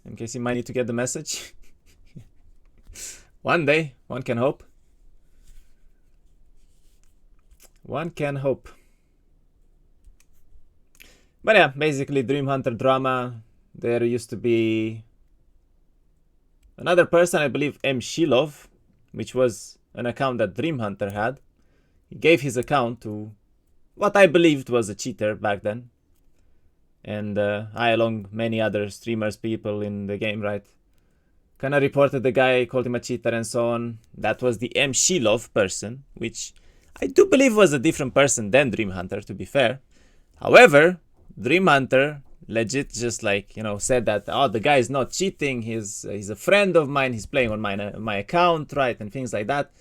in case he might need to get the message. One day, one can hope. One can hope. But yeah, basically Dream Hunter drama. There used to be another person, I believe M. Shilov, which was an account that Dream Hunter had. He gave his account to what I believed was a cheater back then. And I, along many other streamers, people in the game, right, kind of reported the guy, called him a cheater and so on. That was the M. Shilov person, which I do believe was a different person than Dream Hunter, to be fair. However, Dream Hunter legit just like, you know, said that, oh, the guy is not cheating, he's a friend of mine, he's playing on my account, right, and things like that.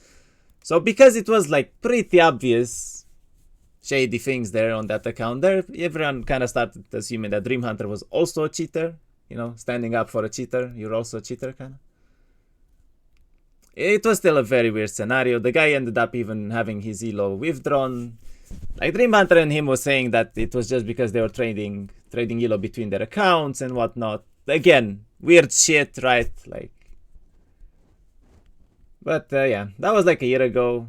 So because it was like pretty obvious shady things there on that account there, everyone kind of started assuming that Dream Hunter was also a cheater, you know, standing up for a cheater. You're also a cheater, kind of. It was still a very weird scenario. The guy ended up even having his elo withdrawn. Like Dream Hunter and him was saying that it was just because they were trading elo between their accounts and whatnot. Again, weird shit, right? Like, but yeah, that was like a year ago.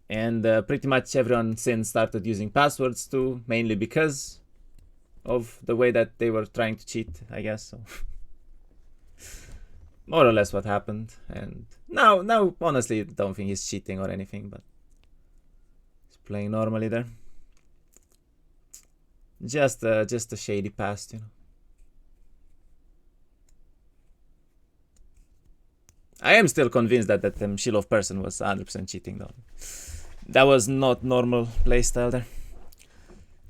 And pretty much everyone since started using passwords too, mainly because of the way that they were trying to cheat, I guess. So more or less what happened. And now honestly don't think he's cheating or anything, but he's playing normally there. Just a shady past, you know. I am still convinced that Shilov person was 100% cheating though. That was not normal playstyle there.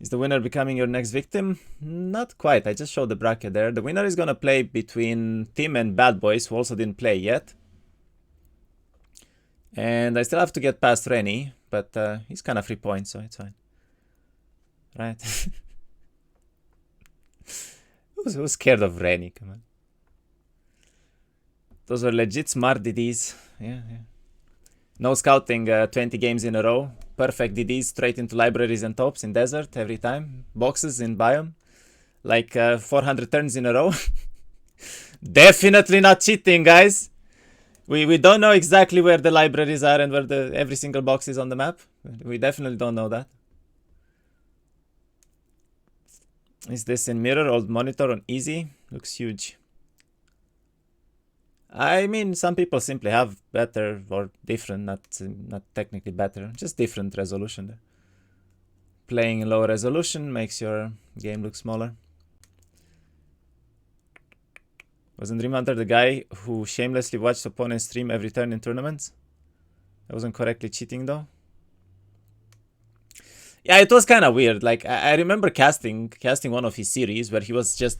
Is the winner becoming your next victim? Not quite. I just showed the bracket there. The winner is gonna play between Tim and Bad Boys, who also didn't play yet. And I still have to get past Rennie, but he's kind of 3 points, so it's fine. Right? Who's scared of Rennie? Come on. Those were legit smart DDs. Yeah. No scouting 20 games in a row. Perfect DDs straight into libraries and tops in desert every time. Boxes in biome. Like 400 turns in a row. Definitely not cheating, guys. We don't know exactly where the libraries are and where every single box is on the map. We definitely don't know that. Is this in mirror? Old monitor on easy? Looks huge. I mean, some people simply have better or different, not technically better, just different resolution there. Playing in low resolution makes your game look smaller. Wasn't Dream Hunter the guy who shamelessly watched opponents stream every turn in tournaments? That wasn't correctly cheating though. Yeah, it was kind of weird. Like, I remember casting one of his series where he was just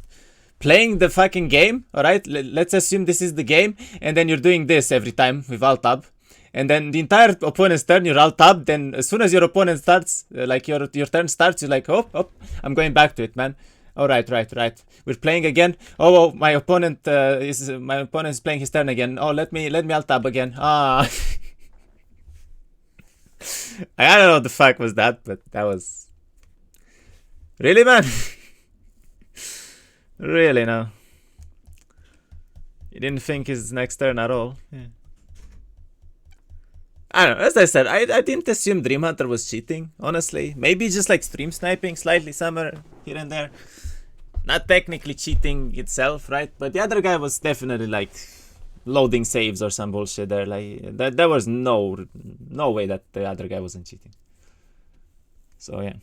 playing the fucking game, alright? Let's assume this is the game, and then you're doing this every time with alt tab. And then the entire opponent's turn, you're alt tab, then as soon as your opponent starts, like your turn starts, you're like, oh, I'm going back to it, man. Alright, right. We're playing again. Oh, my opponent is playing his turn again. Oh, let me alt tab again. Ah. I don't know what the fuck was that, but that was... Really, man? Really, no. You didn't think his next turn at all. Yeah. I don't know, as I said, I didn't assume Dream Hunter was cheating, honestly. Maybe just like stream sniping, slightly somewhere here and there. Not technically cheating itself, right? But the other guy was definitely like loading saves or some bullshit there. Like there was no way that the other guy wasn't cheating. So yeah.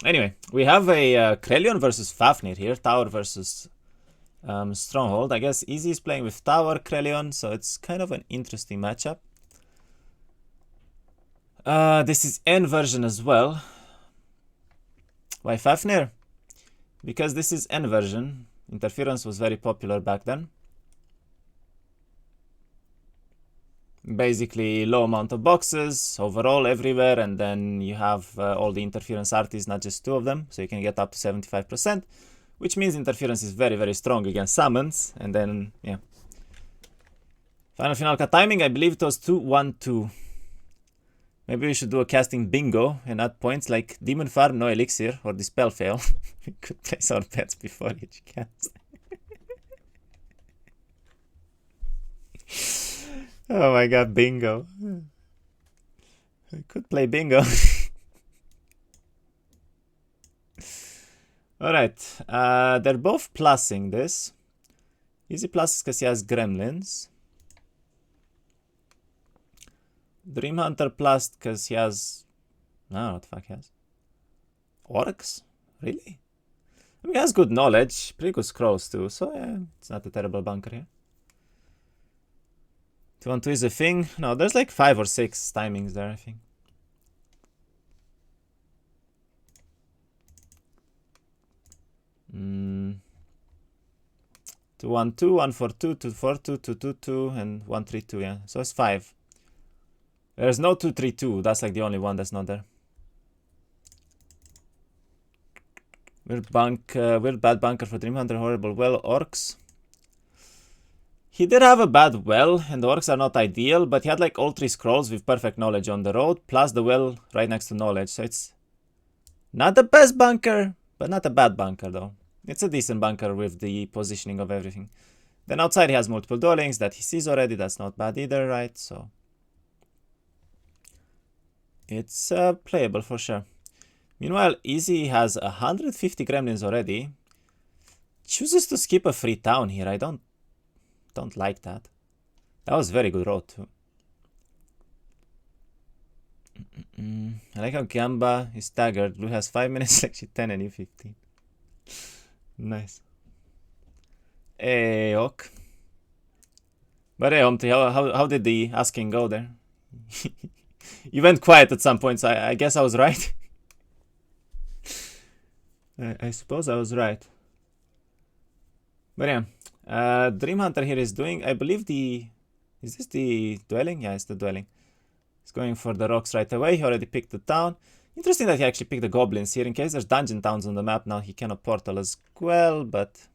Anyway, we have a Krelion versus Fafnir here. Tower versus Stronghold. I guess Easy is playing with Tower Krelion, so it's kind of an interesting matchup. This is N version as well. Why Fafnir? Because this is N version. Interference was very popular back then. Basically low amount of boxes overall everywhere, and then you have all the interference artists, not just 2 of them, so you can get up to 75%, which means interference is very, very strong against summons. And then yeah, final Finalka timing, I believe it was 2-1-2. Maybe we should do a casting bingo and add points like Demon Farm, no elixir, or Dispel fail. We could place our bets before each cast. Oh my god, bingo. I could play bingo. Alright, they're both plussing this. Easy plus because he has gremlins. Dreamhunter plus because he has... No, what the fuck he has? Orcs? Really? I mean, he has good knowledge, pretty good scrolls too, so yeah, it's not a terrible bunker here. 2-1-2 is a thing. No, there's like 5 or 6 timings there, I think. Mm. 2-1-2, 1-4-2, 2-4-2, 2-2-2, and 1-3-2, yeah. So it's 5. There's no 2-3-2. That's like the only one that's not there. Weird bad bunker for Dreamhunter, horrible well, orcs. He did have a bad well, and the orcs are not ideal, but he had like all 3 scrolls with perfect knowledge on the road, plus the well right next to knowledge. So it's not the best bunker, but not a bad bunker though. It's a decent bunker with the positioning of everything. Then outside he has multiple duelings that he sees already. That's not bad either, right? So it's playable for sure. Meanwhile, Easy has 150 gremlins already. Chooses to skip a free town here. I don't like that. That was very good road too. I like how Gamba is staggered. Blue has 5 minutes, actually 10 and you 15. Nice. Hey, ok. But hey, Humpty, how did the asking go there? You went quiet at some point, so I guess I was right. I suppose I was right. But yeah, Dreamhunter here is doing, I believe is this the dueling? Yeah, it's the dueling. He's going for the rocks right away. He already picked the town. Interesting that he actually picked the goblins here in case there's dungeon towns on the map. Now he cannot portal as well, but...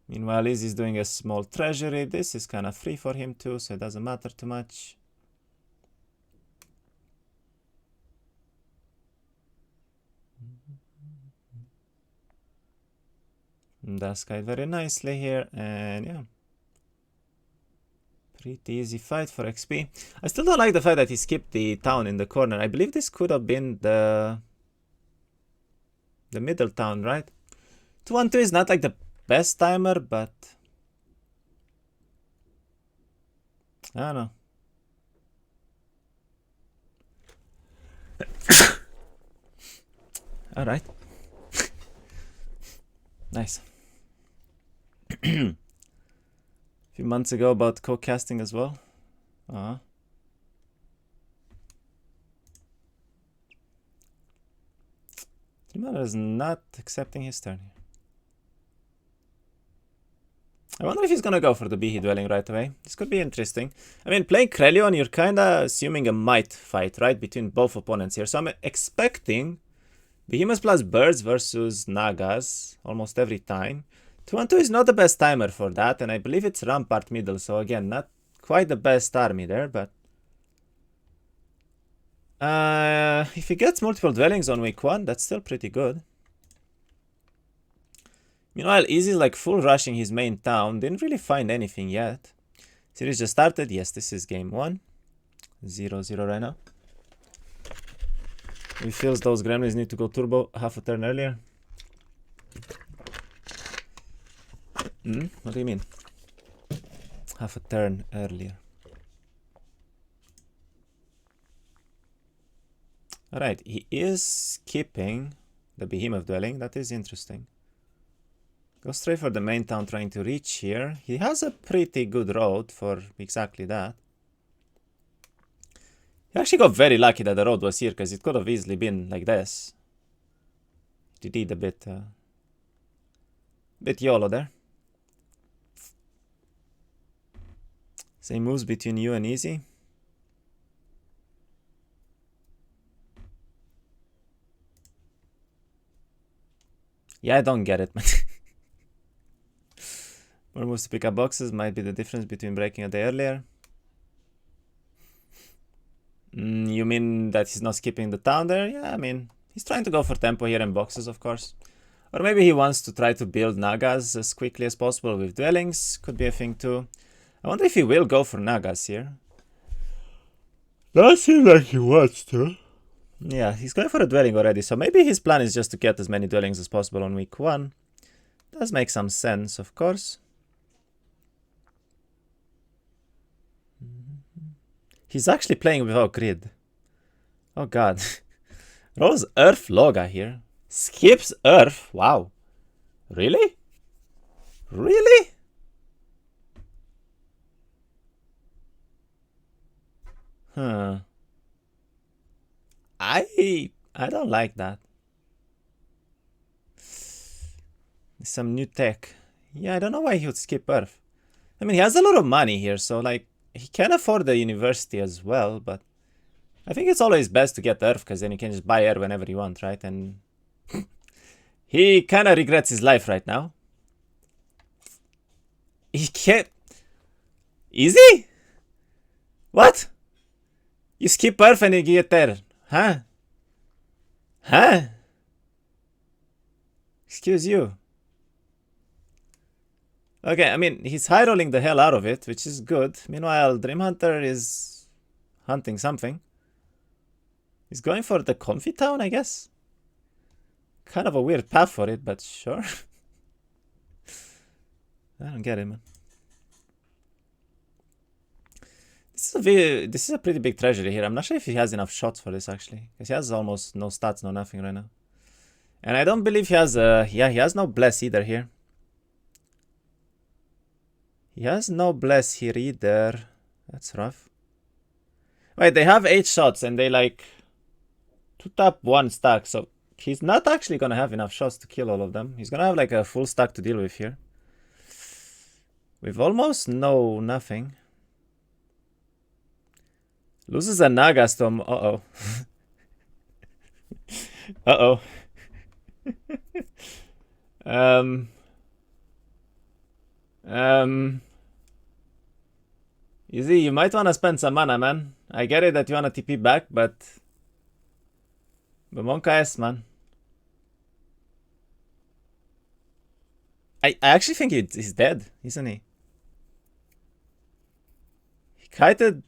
Meanwhile, Izzy's doing a small treasury. This is kind of free for him too, so it doesn't matter too much. Does kite very nicely here, and yeah. Pretty easy fight for XP. I still don't like the fact that he skipped the town in the corner. I believe this could have been the middle town, right? 2-1-2 is not like the best timer, but I don't know. All right. Nice. A few months ago about co-casting as well. Dreamhunter is not accepting his turn here. I wonder if he's gonna go for the Behe dueling right away. This could be interesting. I mean, playing Krelion, you're kinda assuming a might fight, right? Between both opponents here. So I'm expecting Behemoth plus birds versus Nagas almost every time. 2-1-2 is not the best timer for that, and I believe it's Rampart middle, so again, not quite the best army there, but... if he gets multiple dwellings on week 1, that's still pretty good. Meanwhile, Easy's like full rushing his main town, didn't really find anything yet. Series just started, yes, this is game 1. 0-0 right now. He feels those gremlins need to go turbo half a turn earlier. What do you mean? Half a turn earlier. Alright, he is skipping the Behemoth dueling. That is interesting. Go straight for the main town trying to reach here. He has a pretty good road for exactly that. He actually got very lucky that the road was here, because it could have easily been like this. He did a bit YOLO there. Same moves between you and Easy. Yeah, I don't get it, man. More moves to pick up boxes might be the difference between breaking a day earlier. You mean that he's not skipping the town there? Yeah, I mean, he's trying to go for tempo here in boxes, of course. Or maybe he wants to try to build Nagas as quickly as possible with dwellings. Could be a thing too. I wonder if he will go for Nagas here. Does seem like he wants to. Yeah, he's going for a dwelling already, so maybe his plan is just to get as many dwellings as possible on week 1. Does make some sense, of course. He's actually playing without grid. Oh god. Rolls Earth Loga here. Skips Earth. Wow. Really? Really? Huh. I don't like that. Some new tech. Yeah, I don't know why he would skip Earth. I mean, he has a lot of money here, so like he can afford the university as well, but I think it's always best to get Earth because then you can just buy Air whenever you want, right? And he kind of regrets his life right now. He can't. Easy? What? You skip Earth and you get there. Huh? Huh? Excuse you. Okay, I mean, he's high rolling the hell out of it, which is good. Meanwhile, dreamhunter is hunting something. He's going for the comfy town, I guess. Kind of a weird path for it, but sure. I don't get it, man. This is a pretty big treasury here. I'm not sure if he has enough shots for this, actually. Because he has almost no stats, no nothing right now. And I don't believe he has, he has no bless either here. He has no bless here either. That's rough. Wait, they have 8 shots and they like 2-tap 1 stack. So he's not actually gonna have enough shots to kill all of them. He's gonna have like a full stack to deal with here. With almost nothing. Loses a Naga Storm. Uh-oh. Uh-oh. Easy, you might want to spend some mana, man. I get it that you want to TP back, but Monka S, man. I actually think he's dead, isn't he? He kited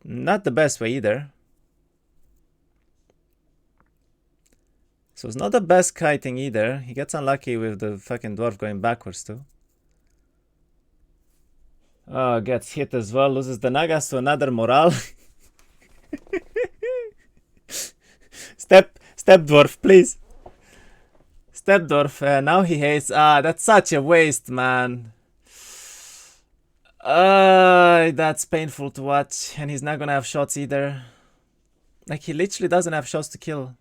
not the best way either. So it's not the best kiting either. He gets unlucky with the fucking dwarf going backwards too. Oh, gets hit as well. Loses the Nagas to another morale. Step dwarf, please. Step dwarf. Now he hates. That's such a waste, man. That's painful to watch. And he's not gonna have shots either. Like, he literally doesn't have shots to kill.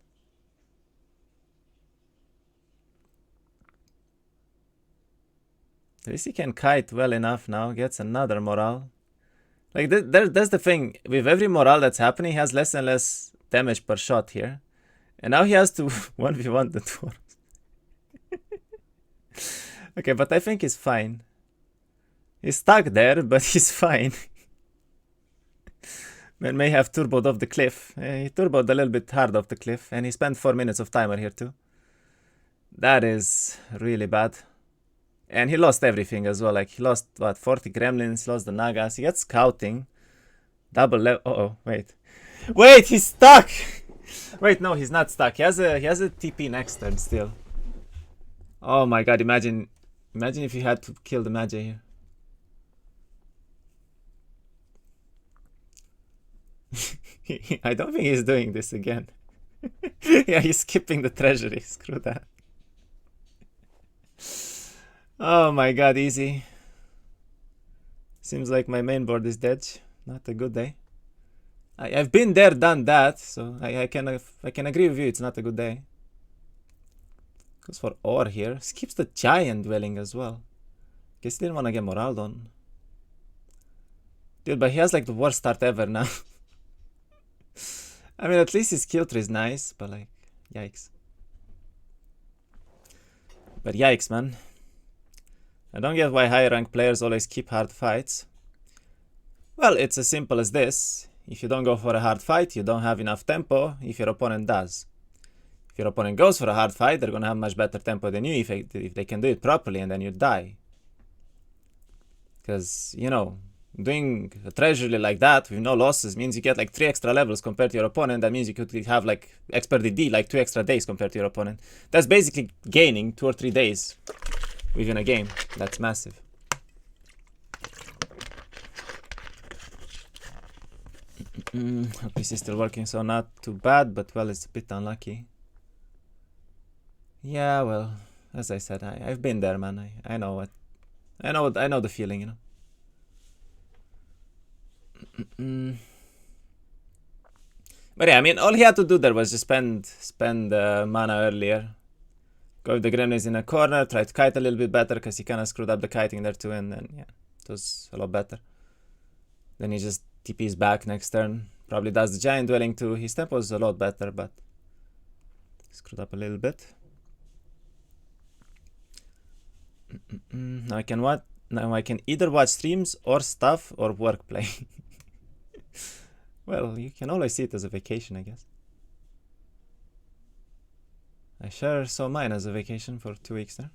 At least he can kite well enough now. Gets another morale. Like, that's the thing. With every morale that's happening, he has less and less damage per shot here. And now he has to 1v1 the dwarves. Okay, but I think he's fine. He's stuck there, but he's fine. Man may have turboed off the cliff. He turboed a little bit hard off the cliff. And he spent 4 minutes of timer here too. That is really bad. And he lost everything as well. Like, he lost, what, 40 gremlins, he lost the Nagas. He gets scouting. Double level. Uh-oh, wait. Wait, he's stuck! Wait, no, he's not stuck. He has a TP next turn still. Oh my god, imagine if you had to kill the Magi here. I don't think he's doing this again. Yeah, he's skipping the treasury. Screw that. Oh my god, easy. Seems like my main board is dead. Not a good day. I've been there, done that, so I can agree with you. It's not a good day. Goes for ore here. Skips the giant dwelling as well. Guess he didn't want to get morale on. Dude, but he has like the worst start ever now. I mean, at least his kill tree is nice, but like, yikes. But yikes, man. I don't get why higher rank players always keep hard fights. Well, it's as simple as this. If you don't go for a hard fight, you don't have enough tempo if your opponent does. If your opponent goes for a hard fight, they're gonna have much better tempo than you if they can do it properly, and then you die. Because, you know, doing a treasury like that with no losses means you get like 3 extra levels compared to your opponent. That means you could have like expert DD, like 2 extra days compared to your opponent. That's basically gaining 2 or 3 days within a game. That's massive. This is still working, so not too bad, but well, it's a bit unlucky. Yeah, well, as I said, I've been there, man. I know what. I know the feeling, you know. But yeah, I mean, all he had to do there was just spend mana earlier. Go with the gremlins in a corner, try to kite a little bit better, because he kind of screwed up the kiting there too, and then, yeah, it was a lot better. Then he just TP's back next turn. Probably does the giant dwelling too. His tempo was a lot better, but screwed up a little bit. Now I can either watch streams or stuff or work play. Well, you can always see it as a vacation, I guess. I sure saw mine as a vacation for 2 weeks there.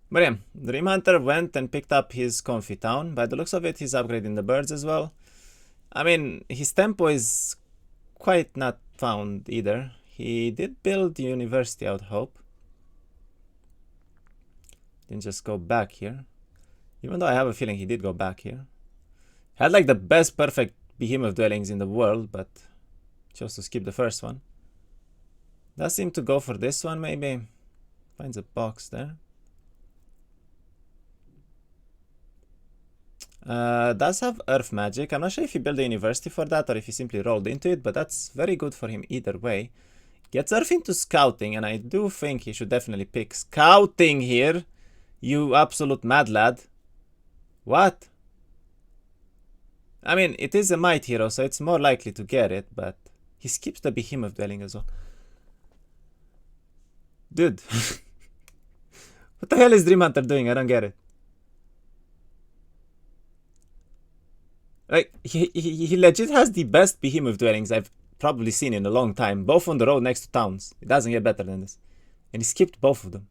But yeah, Dreamhunter went and picked up his Comfy Town. By the looks of it, he's upgrading the birds as well. I mean, his tempo is quite not found either. He did build the University, I would hope. Didn't just go back here. Even though I have a feeling he did go back here. Had like the best perfect behemoth dwellings in the world, but chose to skip the first one. Does seem to go for this one, maybe. Finds a box there. Does have earth magic. I'm not sure if he built a university for that or if he simply rolled into it, but that's very good for him either way. Gets earth into scouting, and I do think he should definitely pick scouting here. You absolute mad lad. What? I mean, it is a might hero, so it's more likely to get it, but he skips the behemoth dwelling as well. Dude. What the hell is Dreamhunter doing? I don't get it. Like, he legit has the best behemoth dwellings I've probably seen in a long time. Both on the road next to towns. It doesn't get better than this. And he skipped both of them.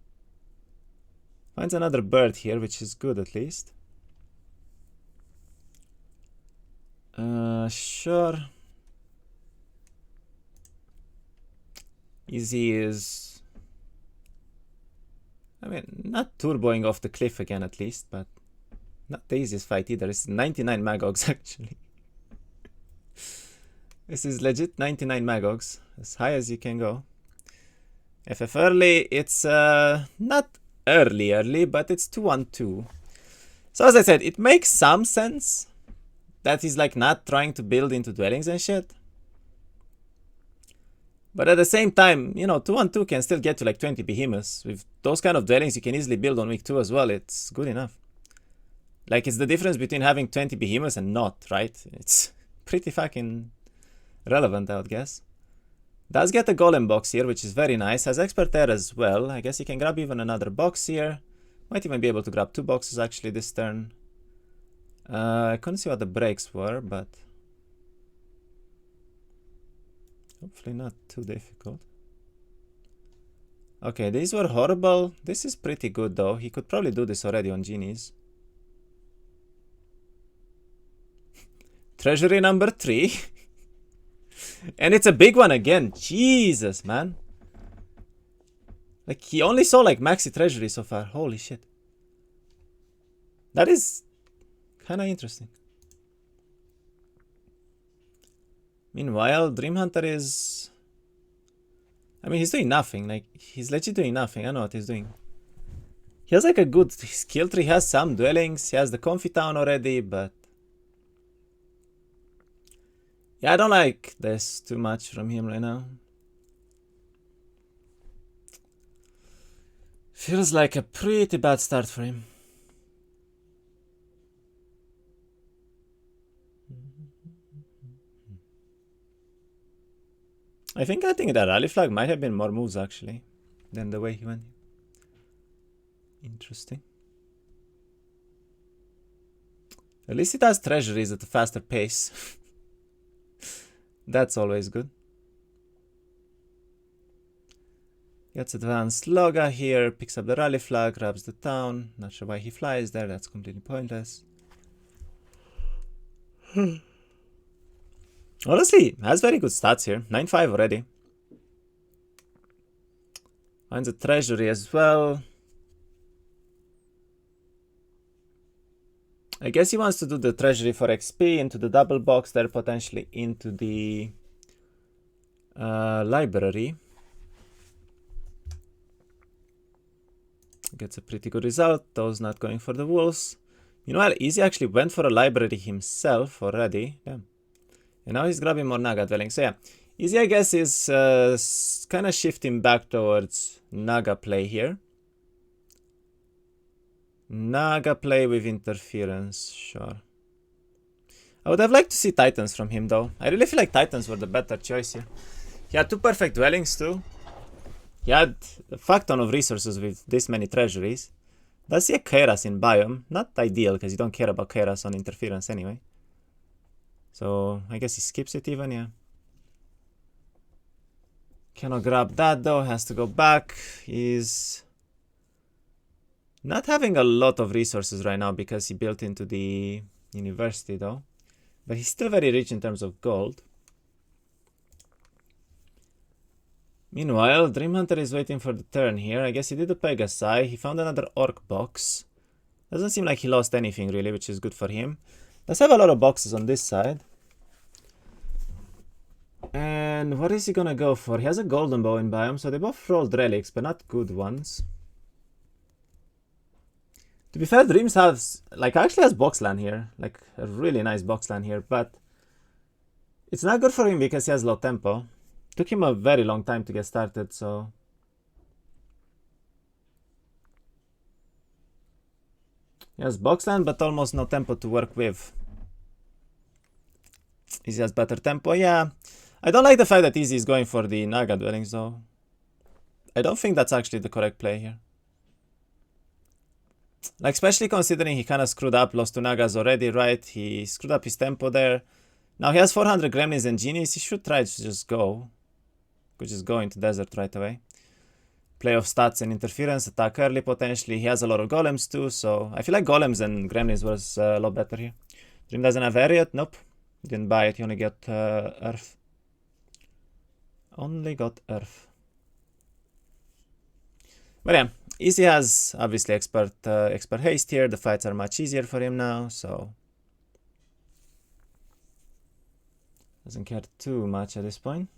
Finds another bird here, which is good at least. Sure. Easy is... I mean, not turboing off the cliff again at least, but... not the easiest fight either. It's 99 Magogs actually. This is legit 99 Magogs. As high as you can go. FF early, it's not early, but it's 2-1-2. So as I said, it makes some sense that he's like not trying to build into dwellings and shit. But at the same time, you know, 2-1-2 can still get to like 20 behemoths. With those kind of dwellings, you can easily build on week 2 as well. It's good enough. Like, it's the difference between having 20 behemoths and not, right? It's pretty fucking relevant, I would guess. Does get a golem box here, which is very nice. Has expert air as well. I guess he can grab even another box here. Might even be able to grab 2 boxes actually this turn. I couldn't see what the breaks were, but... hopefully not too difficult. Okay, these were horrible. This is pretty good though. He could probably do this already on genies. Treasury number 3. And it's a big one again. Jesus, man. Like, he only saw like maxi treasury so far. Holy shit. That is kind of interesting. Meanwhile, Dreamhunter is... I mean, he's doing nothing. Like, he's legit doing nothing. I know what he's doing. He has like a good skill tree. He has some dwellings. He has the Comfy Town already, but... yeah, I don't like this too much from him right now. Feels like a pretty bad start for him. I think that rally flag might have been more moves actually than the way he went. Interesting. At least it has treasuries at a faster pace. That's always good. Gets advanced Loga here, picks up the rally flag, grabs the town. Not sure why he flies there, that's completely pointless. Honestly, has very good stats here. 9-5 already. Finds a treasury as well. I guess he wants to do the treasury for XP into the double box there, potentially into the library. Gets a pretty good result. Those not going for the wolves. Meanwhile, Easy actually went for a library himself already. Damn. And now he's grabbing more Naga dwelling. So yeah, Easy, I guess, is kind of shifting back towards Naga play here. Naga play with interference, sure. I would have liked to see Titans from him though. I really feel like Titans were the better choice here. He had 2 perfect dwellings too. He had a fuck ton of resources with this many treasuries. Does he have Kairas in biome? Not ideal, because you don't care about Kairas on interference anyway. So, I guess he skips it even, yeah. Cannot grab that though, has to go back. He's not having a lot of resources right now because he built into the university though. But he's still very rich in terms of gold. Meanwhile, dreamhunter is waiting for the turn here. I guess he did the Pegasi. He found another orc box. Doesn't seem like he lost anything really, which is good for him. Does have a lot of boxes on this side. And what is he gonna go for? He has a golden bow in biome, so they both rolled relics, but not good ones. To be fair, Dreams has, like, actually has boxland here. Like, a really nice boxland here, but it's not good for him because he has low tempo. Took him a very long time to get started, so... He has boxland, but almost no tempo to work with. Easy has better tempo, yeah. I don't like the fact that Easy is going for the Naga dwellings, though. I don't think that's actually the correct play here. Like, especially considering he kind of screwed up, lost 2 Nagas already, right? He screwed up his tempo there. Now he has 400 Gremlins and Genies. He should try to just go. Could just go into desert right away. Play off stats and interference, attack early potentially. He has a lot of golems too, so I feel like golems and gremlins was a lot better here. Dream doesn't have air yet? Nope. Didn't buy it, he only got earth. Only got earth. But yeah, Easy has obviously expert haste here. The fights are much easier for him now, so... Doesn't care too much at this point.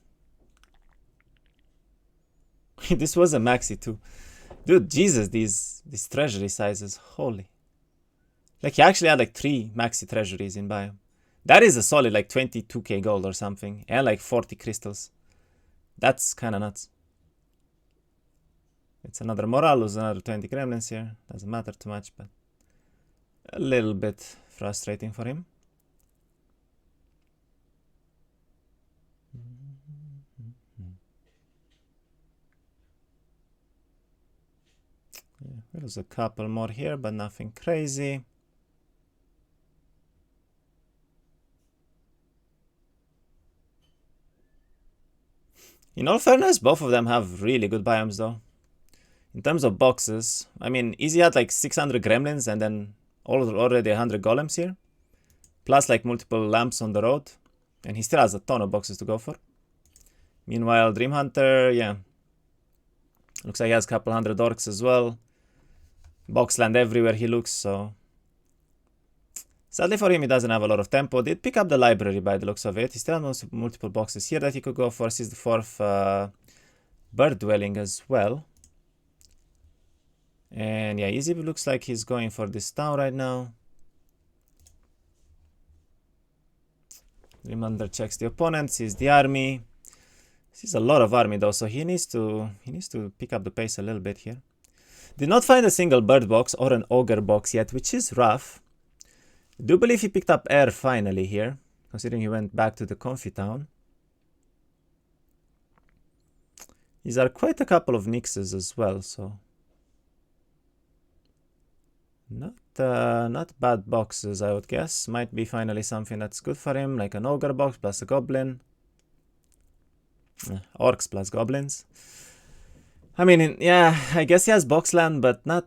This was a maxi too. Dude, Jesus, these treasury sizes, holy. Like, he actually had like 3 maxi treasuries in biome. That is a solid like 22k gold or something, and like 40 crystals. That's kind of nuts. It's another morale, lose another 20 gremlins here. Doesn't matter too much, but a little bit frustrating for him. Yeah, there's a couple more here, but nothing crazy. In all fairness, both of them have really good biomes though. In terms of boxes, I mean, Easy had like 600 gremlins and then already 100 golems here. Plus like multiple lamps on the road. And he still has a ton of boxes to go for. Meanwhile, dreamhunter, yeah. Looks like he has a couple hundred orcs as well. Boxland everywhere he looks, so... Sadly for him, he doesn't have a lot of tempo. Did pick up the library by the looks of it. He still has multiple boxes here that he could go for. Sees the 4th bird dwelling as well. And yeah, Easy looks like he's going for this town right now. Dreamhunter checks the opponent, sees the army. Sees a lot of army though, so he needs to pick up the pace a little bit here. Did not find a single bird box or an ogre box yet, which is rough. Do believe he picked up air finally here, considering he went back to the Confi town. These are quite a couple of nixes as well, so... Not bad boxes, I would guess. Might be finally something that's good for him, like an ogre box plus a goblin. Orcs plus goblins. I mean, yeah, I guess he has boxland, but not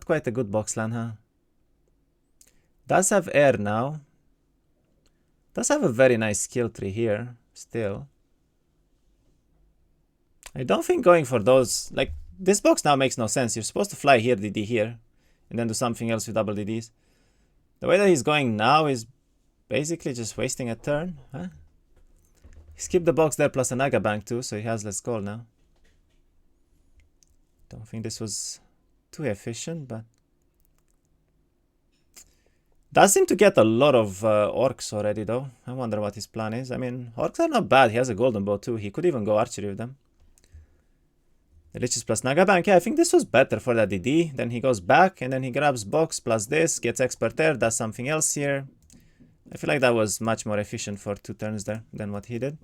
quite a good boxland, huh? Does have air now. Does have a very nice skill tree here, still. I don't think going for those, like, this box now makes no sense. You're supposed to fly here, DD here, and then do something else with double DDs. The way that he's going now is basically just wasting a turn, huh? He skipped the box there plus a Naga Bank too, so he has less gold now. Don't think this was too efficient, but... Does seem to get a lot of orcs already, though. I wonder what his plan is. I mean, orcs are not bad. He has a golden bow, too. He could even go archery with them. The Liches plus Nagabank. Yeah, I think this was better for that DD. Then he goes back, and then he grabs box plus this, gets expert air, does something else here. I feel like that was much more efficient for 2 turns there than what he did.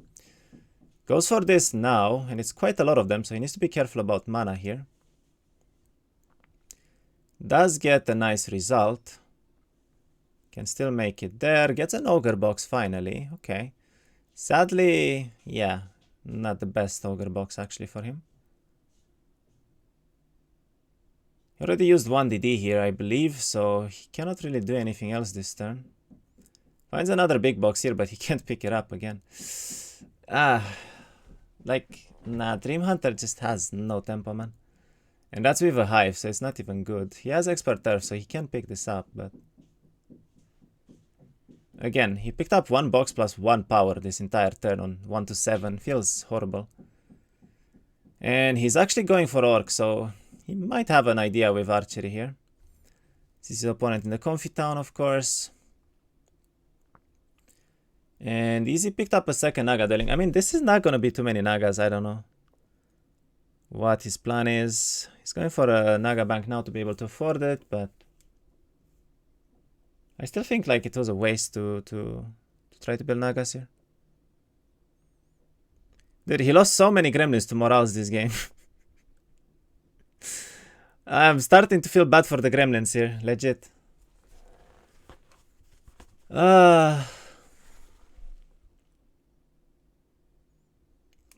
Goes for this now, and it's quite a lot of them, so he needs to be careful about mana here. Does get a nice result. Can still make it there. Gets an ogre box finally. Okay. Sadly, yeah, not the best ogre box actually for him. He already used 1 DD here, I believe, so he cannot really do anything else this turn. Finds another big box here, but he can't pick it up again. Nah, Dreamhunter just has no tempo, man. And that's with a hive, so it's not even good. He has expert turf, so he can pick this up, but... Again, he picked up 1 box plus 1 power this entire turn on 1 to 7. Feels horrible. And he's actually going for orc, so he might have an idea with archery here. This is his opponent in the Comfy Town, of course. And Easy picked up a second Naga Dueling. I mean, this is not going to be too many Nagas. I don't know what his plan is. He's going for a Naga Bank now to be able to afford it, but... I still think like it was a waste to try to build Nagas here. Dude, he lost so many gremlins to morals this game. I'm starting to feel bad for the gremlins here, legit. Might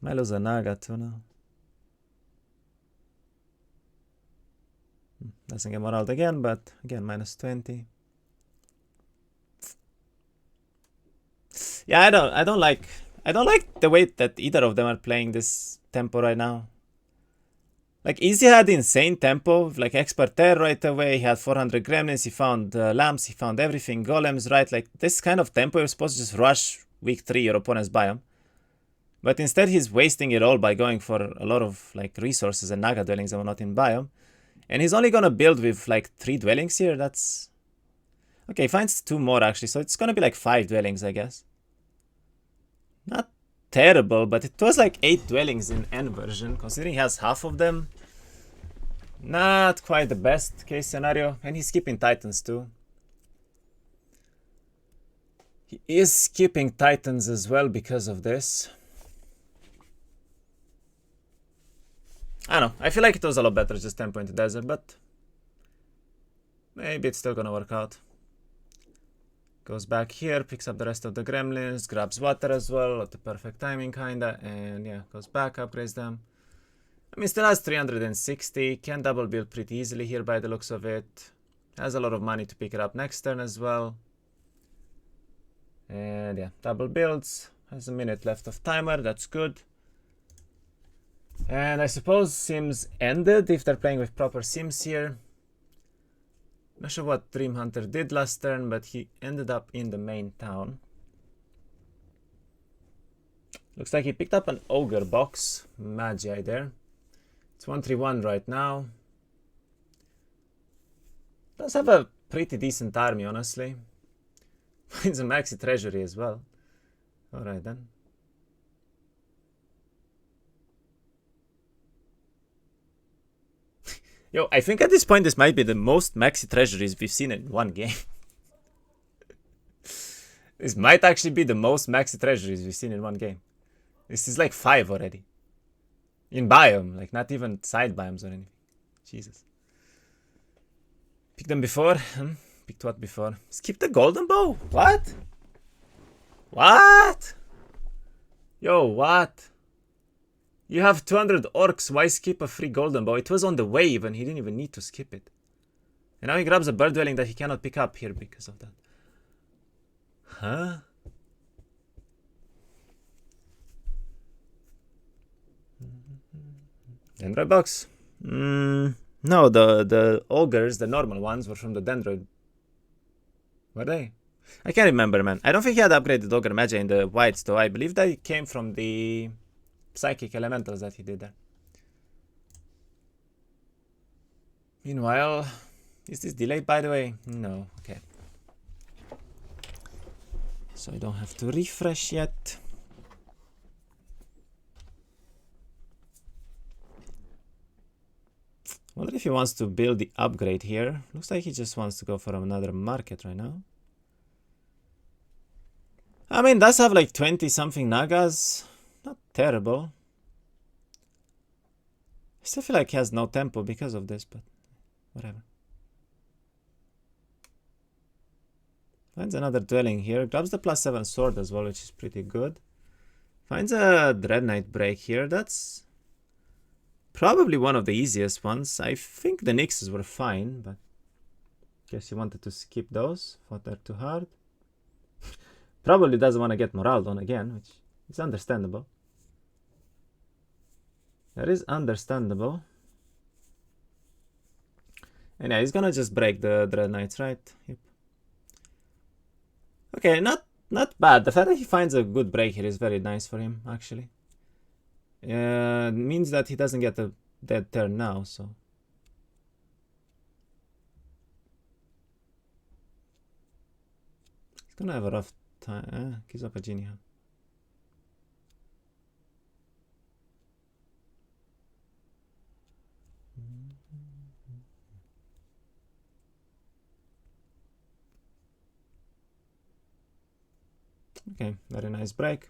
lose a Naga too now. Doesn't get moraled again, but again, minus 20. Yeah, I don't like the way that either of them are playing this tempo right now. Like, Easy had insane tempo, like expert air right away, he had 400 gremlins, he found lamps, he found everything, golems, right? Like, this kind of tempo, you're supposed to just rush week 3 your opponent's biome. But instead he's wasting it all by going for a lot of like resources and Naga dwellings that were not in biome. And he's only gonna build with like 3 dwellings here, that's... Okay, he finds 2 more actually, so it's gonna be like 5 dwellings, I guess. Not terrible, but it was like 8 dwellings in N version, considering he has half of them. Not quite the best case scenario, and he's skipping Titans too. He is skipping Titans as well because of this. I don't know, I feel like it was a lot better just tempo into desert, but maybe it's still gonna work out. Goes back here, picks up the rest of the gremlins, grabs water as well at the perfect timing kinda, and yeah, goes back, upgrades them. I mean, still has 360, can double build pretty easily here by the looks of it. Has a lot of money to pick it up next turn as well. And yeah, double builds, has a minute left of timer, that's good. And I suppose Sims ended if they're playing with proper Sims here. Not sure what Dreamhunter did last turn, but he ended up in the main town. Looks like he picked up an ogre box. Magi there. It's 131 right now. Does have a pretty decent army, honestly. Finds a maxi treasury as well. Alright then. Yo, I think at this point this might be the most maxi treasuries we've seen in one game. This might actually be the most maxi treasuries we've seen in one game. This is like 5 already. In biome, like not even side biomes or anything. Jesus. Pick them before. Picked what before? Skip the golden bow? What? What? Yo, what? You have 200 orcs. Why skip a free golden bow? It was on the way even. He didn't even need to skip it. And now he grabs a bird dwelling that he cannot pick up here because of that. Huh? Dendroid box. No, the ogres, the normal ones, were from the Dendroid. Were they? I can't remember, man. I don't think he had upgraded Ogre Magi in the whites, though. I believe that it came from the psychic elementals that he did there. Meanwhile, is this delayed, by the way? No. Okay. So I don't have to refresh yet. I wonder if he wants to build the upgrade here. Looks like he just wants to go for another market right now. I mean, does have like 20 something Nagas. Not terrible. I still feel like he has no tempo because of this, but whatever. Finds another dwelling here. Grabs the +7 sword as well, which is pretty good. Finds a Dread Knight break here. That's probably one of the easiest ones. I think the Nixes were fine, but guess he wanted to skip those. Thought they're too hard. Probably doesn't want to get morale done again, which is understandable. That is understandable. And yeah, he's gonna just break the Dread Knights, right? Yep. Okay, not bad. The fact that he finds a good break here is very nice for him, actually. Means that he doesn't get a dead turn now, so. He's gonna have a rough time. Gives up a genie. Okay, very nice break.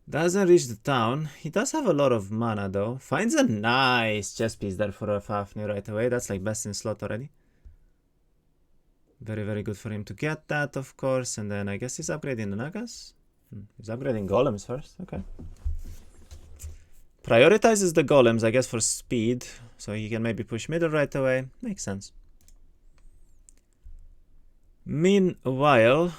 Doesn't reach the town. He does have a lot of mana though. Finds a nice chess piece there for a Fafnir right away. That's like best in slot already. Very, very good for him to get that, of course. And then I guess he's upgrading the Nagas. He's upgrading golems first. Okay. Prioritizes the golems, I guess, for speed. So he can maybe push middle right away. Makes sense. Meanwhile,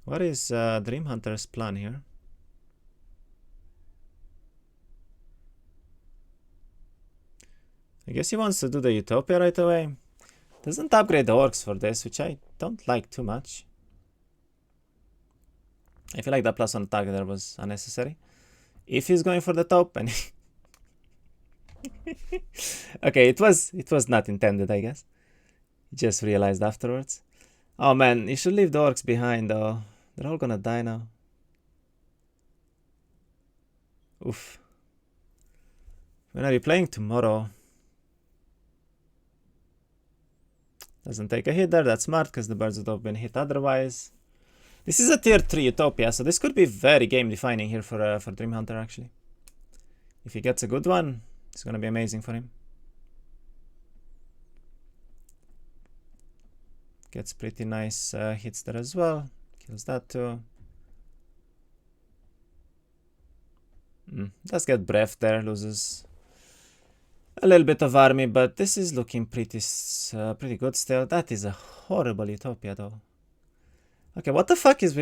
what is Dreamhunter's plan here? I guess he wants to do the Utopia right away. Doesn't upgrade the orcs for this, which I don't like too much. I feel like that +1 attack there was unnecessary. If he's going for the top, and okay, it was not intended, I guess. He just realized afterwards. Oh man, you should leave the orcs behind though. They're all gonna die now. Oof. When are you playing? Tomorrow. Doesn't take a hit there. That's smart because the birds would have been hit otherwise. This is a tier 3 Utopia, so this could be very game defining here for Dreamhunter actually. If he gets a good one, it's gonna be amazing for him. Gets pretty nice hits there as well. Kills that too. Does get breath there, loses a little bit of army, but this is looking pretty good still. That is a horrible Utopia though. Okay, what the fuck is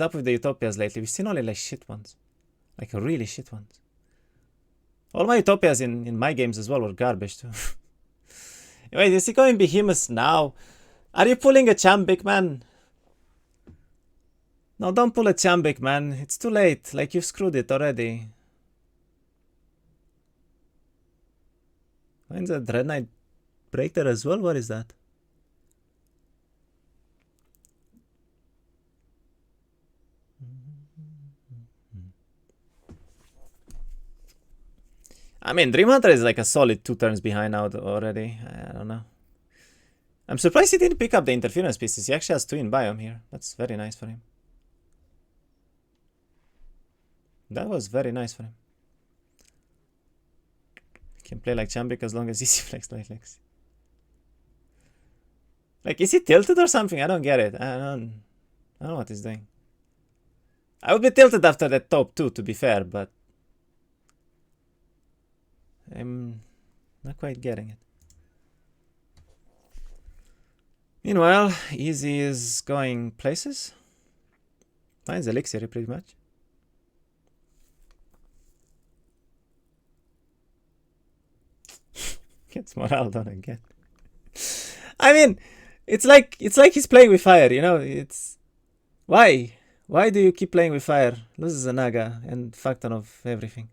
up with the Utopias lately? We've seen only like shit ones. Like really shit ones. All my Utopias in my games as well were garbage too. Wait, is he going Behemoths now? Are you pulling a Chambik, man? No, don't pull a Chambik, man. It's too late. Like, you've screwed it already. Finds a Dread Knight break there as well? What is that? I mean, Dreamhunter is like a solid 2 turns behind now already. I don't know. I'm surprised he didn't pick up the interference pieces. He actually has 2 in biome here. That's very nice for him. That was very nice for him. Can play like champion as long as easy flex like flex. Like, is he tilted or something? I don't get it. I don't know what he's doing. I would be tilted after that top 2, to be fair, but I'm not quite getting it. Meanwhile, Easy is going places. Mine's elixir pretty much. Gets morale done again. I mean, it's like he's playing with fire, you know? It's why do you keep playing with fire? Loses a naga and fuck ton of everything.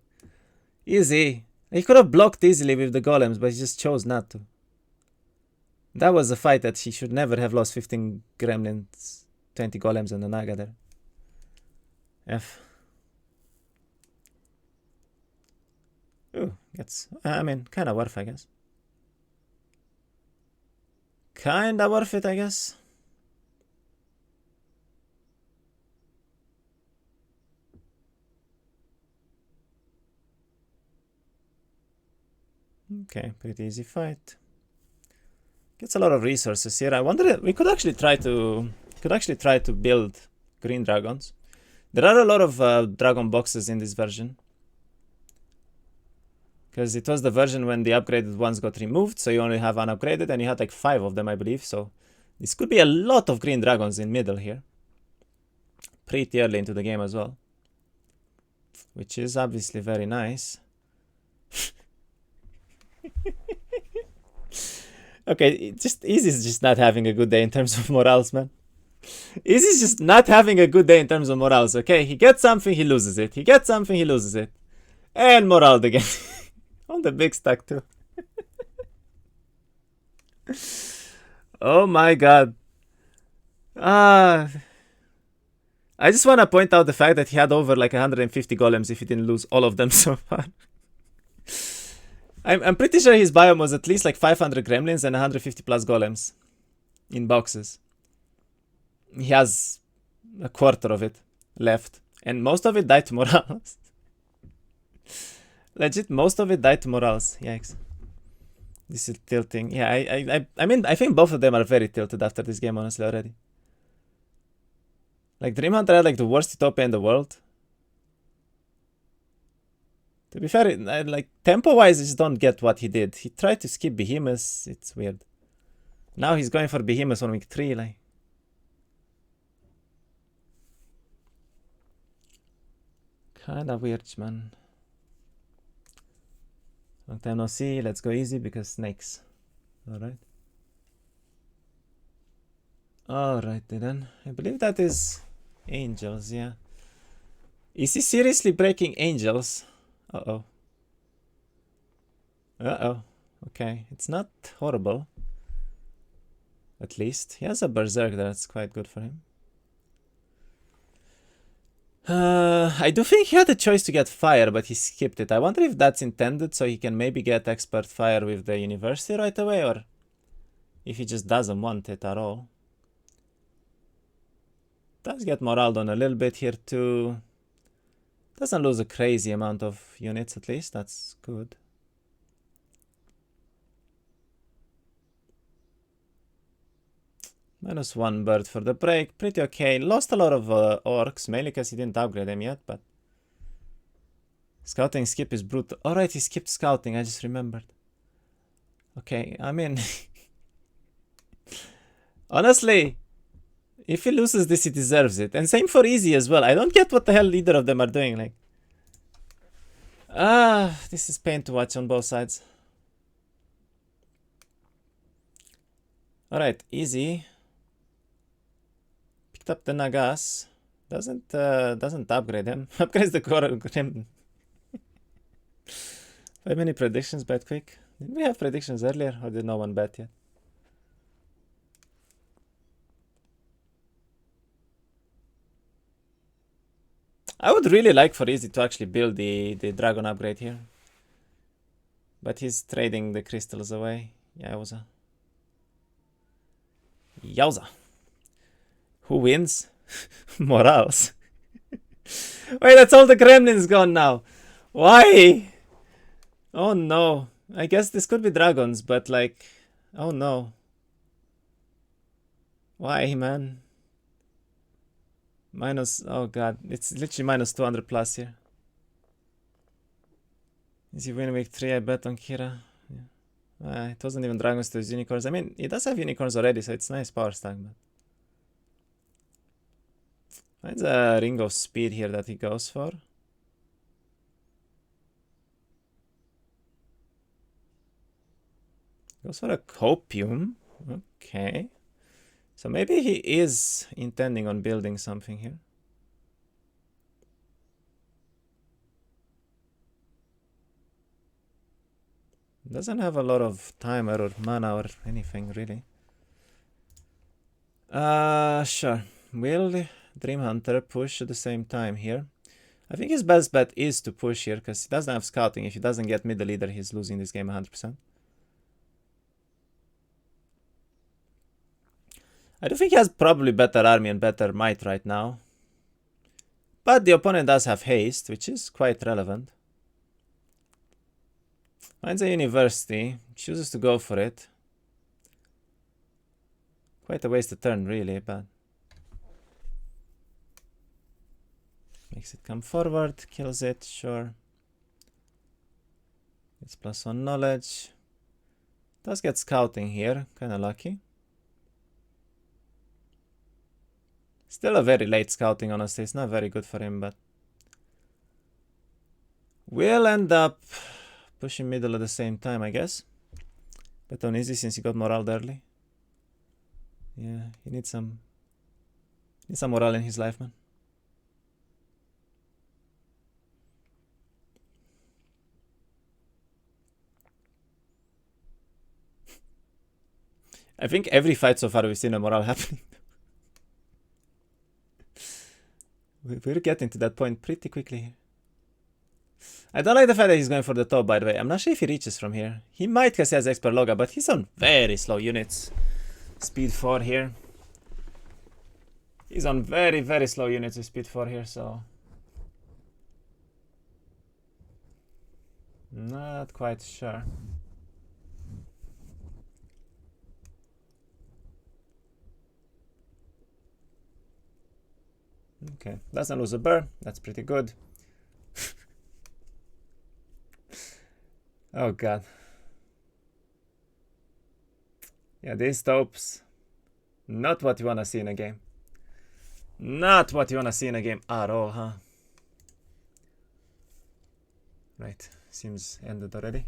Easy. He could have blocked easily with the golems, but he just chose not to. That was a fight that he should never have lost. 15 gremlins, 20 golems and a naga there. F. Ooh, gets, I mean, kinda worth, I guess. Kinda worth it, I guess. Okay, pretty easy fight. Gets a lot of resources here. I wonder if we could actually try to build green dragons. There are a lot of dragon boxes in this version. Because it was the version when the upgraded ones got removed, so you only have unupgraded, and you had like 5 of them, I believe. So this could be a lot of green dragons in middle here. Pretty early into the game as well. Which is obviously very nice. Okay, Easy's just not having a good day in terms of morals, man. Easy's just not having a good day in terms of morals, okay? He gets something, he loses it. He gets something, he loses it. And morale again. On the big stack too. Oh my god. I just want to point out the fact that he had over like 150 golems if he didn't lose all of them so far. I'm pretty sure his biome was at least like 500 gremlins and 150 plus golems in boxes. He has a quarter of it left, and most of it died to morals. Legit, most of it died to morals. Yikes. This is tilting. Yeah, I mean, I think both of them are very tilted after this game, honestly, already. Like, Dreamhunter had like the worst utopia in the world. To be fair, like, tempo-wise, I just don't get what he did. He tried to skip Behemoths. It's weird. Now he's going for Behemoths on week 3, like. Kinda weird, man. Long time no see. Let's go easy because snakes. Alright. Alright then. I believe that is angels, yeah. Is he seriously breaking angels? Uh-oh. Uh-oh. Okay. It's not horrible. At least. He has a berserk that's quite good for him. I do think he had a choice to get fire, but he skipped it. I wonder if that's intended so he can maybe get expert fire with the university right away, or if he just doesn't want it at all. Does get morale done a little bit here too. Doesn't lose a crazy amount of units at least. That's good. -1 bird for the break. Pretty okay. Lost a lot of orcs, mainly because he didn't upgrade them yet, but scouting skip is brutal. Alright, he skipped scouting, I just remembered. Okay, I mean, honestly, if he loses this, he deserves it. And same for Easy as well. I don't get what the hell either of them are doing. Like, this is pain to watch on both sides. Alright, Easy picked up the Nagas. Doesn't upgrade him. Upgrades the core Grim. 5 many predictions, bet quick. Did we have predictions earlier, or did no one bet yet? I would really like for Easy to actually build the dragon upgrade here. But he's trading the crystals away. Yowza. Yowza. Who wins? Morals. Wait, that's all the gremlins gone now. Why? Oh no. I guess this could be dragons, but like, oh no. Why, man? Minus, oh god, it's literally minus 200 plus here. Is he winning week 3? I bet on Kira. Yeah. It wasn't even dragons to his unicorns. I mean, he does have unicorns already, so it's nice power stack, but finds a ring of speed here that he goes for. Goes for a copium. Okay. So maybe he is intending on building something here. Doesn't have a lot of timer or mana or anything really. Sure. Will Dreamhunter push at the same time here? I think his best bet is to push here because he doesn't have scouting. If he doesn't get middle leader, he's losing this game 100%. I do think he has probably better army and better might right now. But the opponent does have haste, which is quite relevant. Finds a university, chooses to go for it. Quite a wasted turn, really, but makes it come forward, kills it, sure. It's +1 knowledge. Does get scouting here, kinda lucky. Still a very late scouting, honestly. It's not very good for him, but we'll end up pushing middle at the same time, I guess. Bet on easy since he got morale early. Yeah, he needs some morale in his life, man. I think every fight so far we've seen a morale happening. We're getting to that point pretty quickly. I don't like the fact that he's going for the top, by the way. I'm not sure if he reaches from here. He might because he has expert loga, but he's on very slow units. Speed 4 here. He's on very, very slow units with speed 4 here, so not quite sure. Okay, doesn't lose a burr. That's pretty good. Oh god. Yeah, these topes, not what you wanna see in a game. Not what you wanna see in a game at all, huh? Right, seems ended already.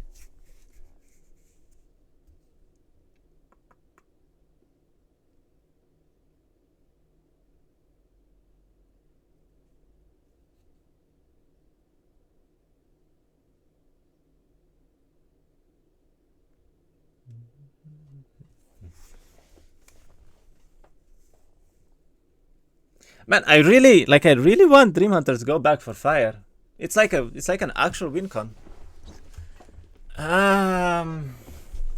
Man, I really want Dreamhunter to go back for fire. It's like an actual win con. I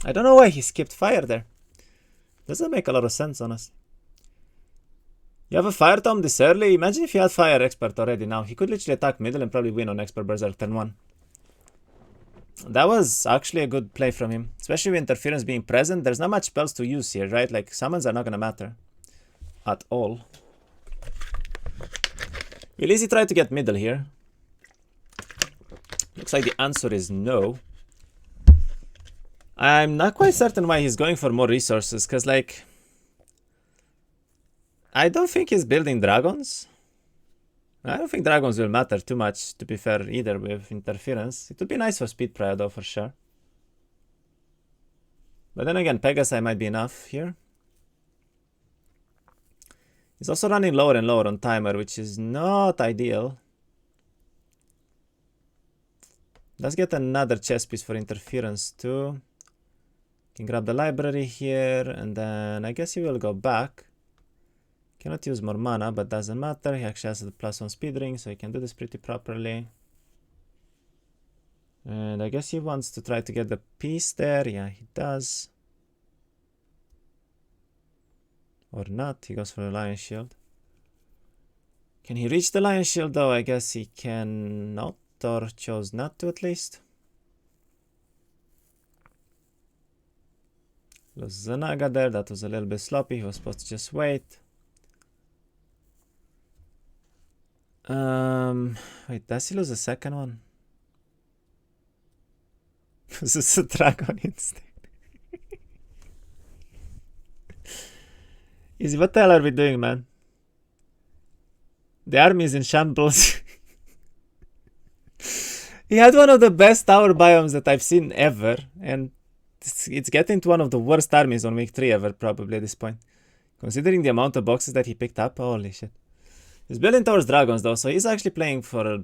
don't know why he skipped fire there. Doesn't make a lot of sense, honestly. You have a fire tome this early? Imagine if he had fire expert already now. He could literally attack middle and probably win on expert berserk turn 1. That was actually a good play from him. Especially with interference being present. There's not much spells to use here, right? Like, summons are not gonna matter. At all. Will Easy try to get middle here? Looks like the answer is no. I'm not quite certain why he's going for more resources, because, like, I don't think he's building dragons. I don't think dragons will matter too much, to be fair, either with interference. It would be nice for speed prior, though, for sure. But then again, Pegasi might be enough here. He's also running lower and lower on timer, which is not ideal. Let's get another chess piece for interference, too. Can grab the library here, and then I guess he will go back. Cannot use more mana, but doesn't matter. He actually has the +1 speed ring, so he can do this pretty properly. And I guess he wants to try to get the piece there. Yeah, he does. Or not. He goes for the Lion Shield. Can he reach the Lion Shield, though? I guess he cannot, or chose not to, at least. Loses a Naga there. That was a little bit sloppy. He was supposed to just wait. Wait, does he lose the second one? This is a dragon instead. Easy, what the hell are we doing, man? The army is in shambles. He had one of the best tower biomes that I've seen ever, and it's getting to one of the worst armies on week 3 ever, probably at this point. Considering the amount of boxes that he picked up, holy shit. He's building towards dragons though, so he's actually playing for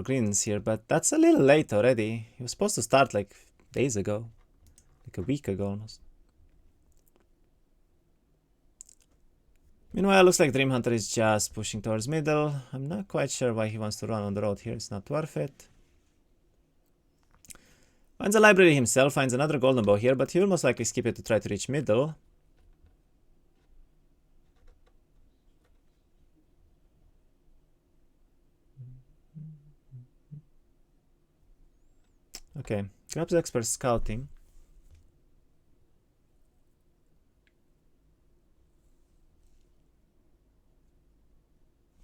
greens here, but that's a little late already. He was supposed to start like days ago, like a week ago almost. Meanwhile, looks like dreamhunter is just pushing towards middle. I'm not quite sure why he wants to run on the road here. It's not worth it. Finds a library himself, finds another golden bow here, but he will most likely skip it to try to reach middle. Okay, grabs expert scouting.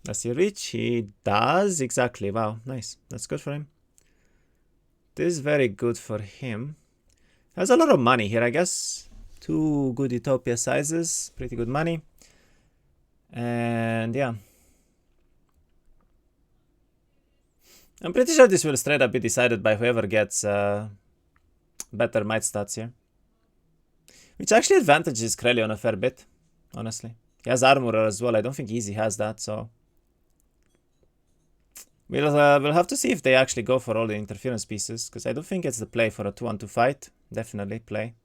Does he reach? He does, exactly. Wow, nice. That's good for him. This is very good for him. Has a lot of money here, I guess. 2 good Utopia sizes, pretty good money. And yeah. I'm pretty sure this will straight up be decided by whoever gets better might stats here. Which actually advantages Krelion a fair bit, honestly. He has armorer as well. I don't think Easy has that, so... We'll have to see if they actually go for all the interference pieces, because I don't think it's the play for a 2-on-2 fight. Definitely play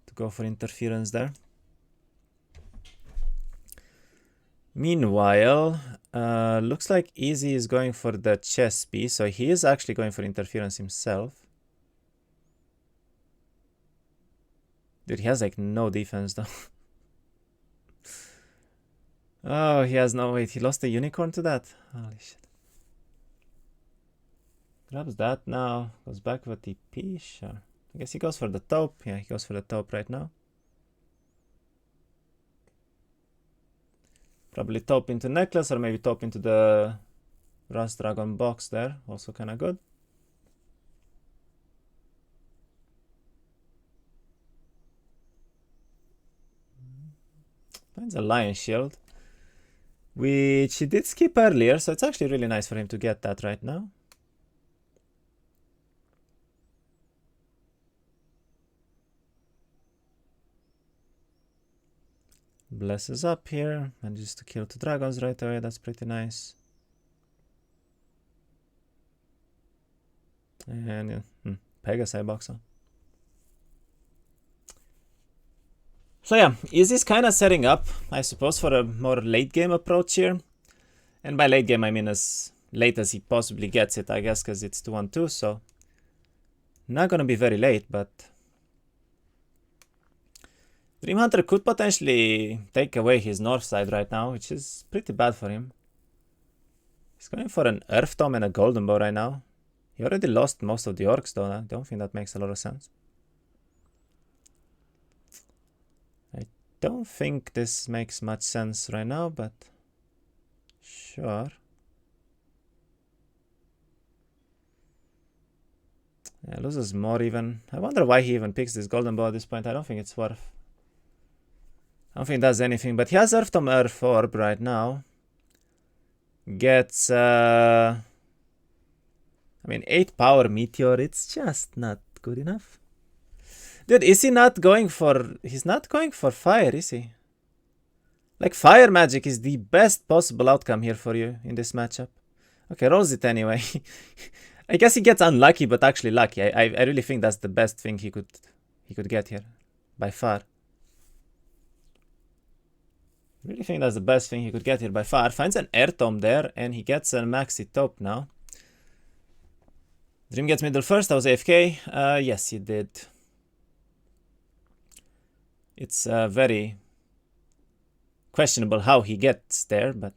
to go for interference there. Meanwhile, looks like Easy is going for the chess piece, so he is actually going for interference himself. Dude, he has like no defense though. Oh, he has no... Wait, he lost the unicorn to that? Holy shit. Grabs that now. Goes back with TP. Sure. I guess he goes for the taupe. Yeah, he goes for the taupe right now. Probably taupe into necklace, or maybe taupe into the Rust Dragon box there. Also kind of good. Finds a lion shield, which he did skip earlier, so it's actually really nice for him to get that right now. Blesses up here, manages to kill 2 dragons right away. That's pretty nice. And yeah, Pegasi boxer. So yeah, Easy's kind of setting up, I suppose, for a more late game approach here. And by late game, I mean as late as he possibly gets it, I guess, because it's 2-on-2, so not gonna be very late, but dreamhunter could potentially take away his north side right now, which is pretty bad for him. He's going for an Earth Tome and a Golden Bow right now. He already lost most of the orcs though. I don't think that makes a lot of sense. I don't think this makes much sense right now, but sure. Yeah, loses more even. I wonder why he even picks this Golden Bow at this point. I don't think it's worth. I don't think it does anything, but he has Earth Tome Earth Orb right now. Gets, I mean, 8 power meteor, it's just not good enough. Dude, is he not going for, he's not going for fire, is he? Like, fire magic is the best possible outcome here for you in this matchup. Okay, rolls it anyway. I guess he gets unlucky, but actually lucky. I really think that's the best thing he could get here, by far. I really think that's the best thing he could get here by far. Finds an Air Tome there, and he gets a Maxi Taupe now. Dream gets middle first. I was AFK. Yes, he did. It's very questionable how he gets there, but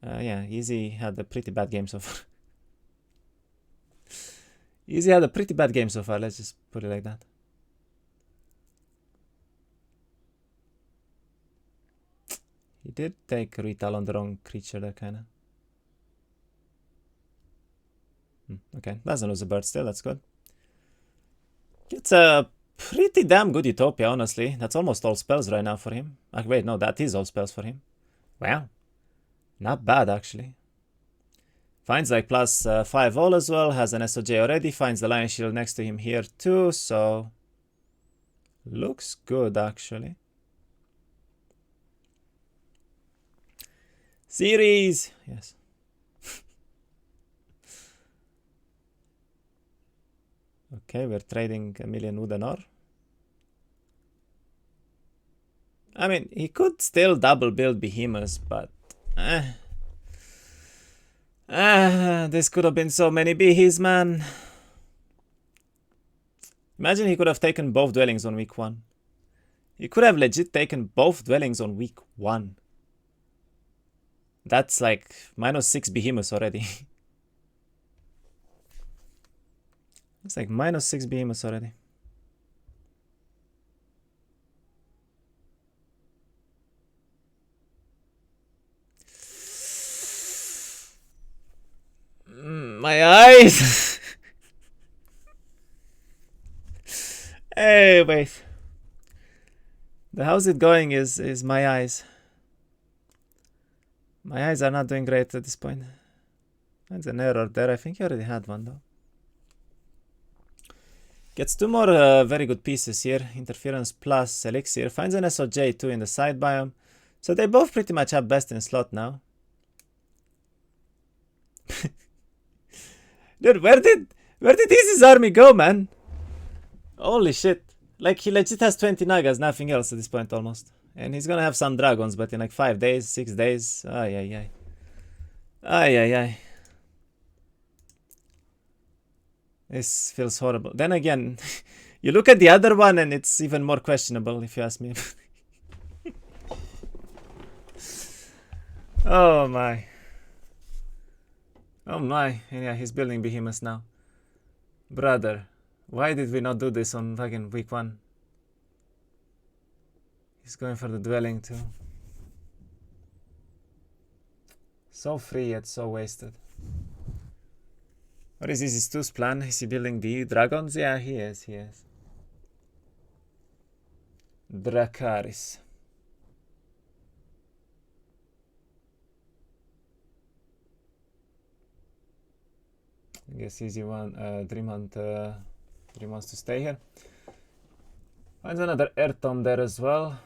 yeah, Easy had a pretty bad game so far. Easy had a pretty bad game so far, let's just put it like that. He did take retail on the wrong creature there, kinda. Okay, doesn't lose a bird still, that's good. It's a pretty damn good Utopia, honestly. That's almost all spells right now for him. Wait, no, that is all spells for him. Wow. Not bad, actually. Finds like plus 5 all as well. Has an SOJ already. Finds the Lion Shield next to him here too, so... looks good, actually. Series! Yes. Okay, we're trading a million wood and ore. I mean, he could still double build behemoths, but... this could have been so many behes, man. Imagine he could have taken both dwellings on week 1. He could have legit taken both dwellings on week 1. That's like -6 behemoths already. It's like -6 behemoths already. My eyes! Hey, wait. How's it going is my eyes. My eyes are not doing great at this point. That's an error there. I think you already had one though. Gets 2 more very good pieces here. Interference plus Elixir. Finds an SOJ too in the side biome. So they both pretty much have best in slot now. Dude, where did Easy's army go, man? Holy shit. Like, he legit has 20 Nagas, nothing else at this point almost. And he's gonna have some dragons, but in like 5 days, 6 days. Ay, ay, ay. Ay, ay, ay. This feels horrible. Then again, you look at the other one and it's even more questionable, if you ask me. Oh my. Oh my. And yeah, he's building behemoths now. Brother, why did we not do this on fucking week 1? He's going for the dwelling too. So free yet so wasted. What is easy2's plan? Is he building the dragons? Yeah, he is, he is. Dracaris. I guess dreamhunter wants to stay here. Finds another air tomb there as well.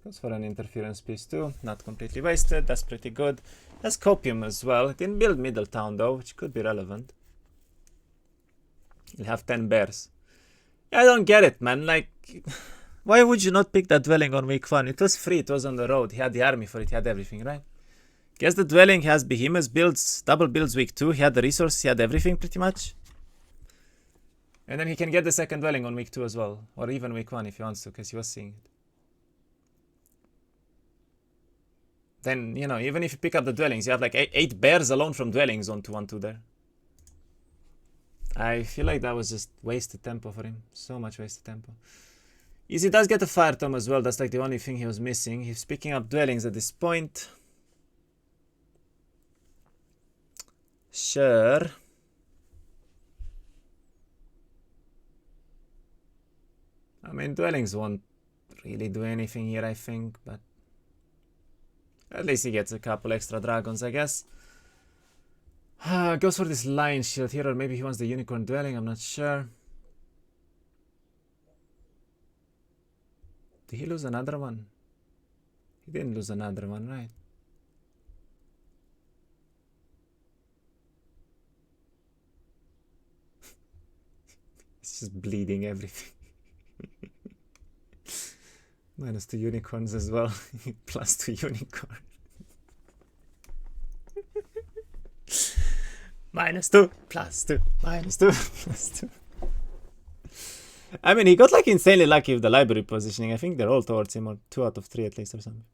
Goes for an interference piece too. Not completely wasted. That's pretty good. Has copium as well. It didn't build Middletown though, which could be relevant. He'll have 10 bears. I don't get it, man. Like, why would you not pick that dwelling on week 1? It was free. It was on the road. He had the army for it. He had everything, right? Guess the dwelling has behemoths, builds, double builds week 2. He had the resource. He had everything pretty much. And then he can get the second dwelling on week 2 as well. Or even week 1 if he wants to, because he was seeing it. Then, you know, even if you pick up the dwellings, you have like 8 bears alone from dwellings on 2-1-2 there. I feel like that was just wasted tempo for him. So much wasted tempo. Easy does get a fire tomb as well. That's like the only thing he was missing. He's picking up dwellings at this point. Sure. I mean, dwellings won't really do anything here, I think, but at least he gets a couple extra dragons, I guess. Goes for this lion shield here, or maybe he wants the unicorn dwelling, I'm not sure. Did he lose another one? He didn't lose another one, right? It's just bleeding everything. -2 unicorns as well. +2 unicorn. -2, +2, -2, +2. I mean, he got like insanely lucky with the library positioning. I think they're all towards him, or 2 out of 3 at least, or something.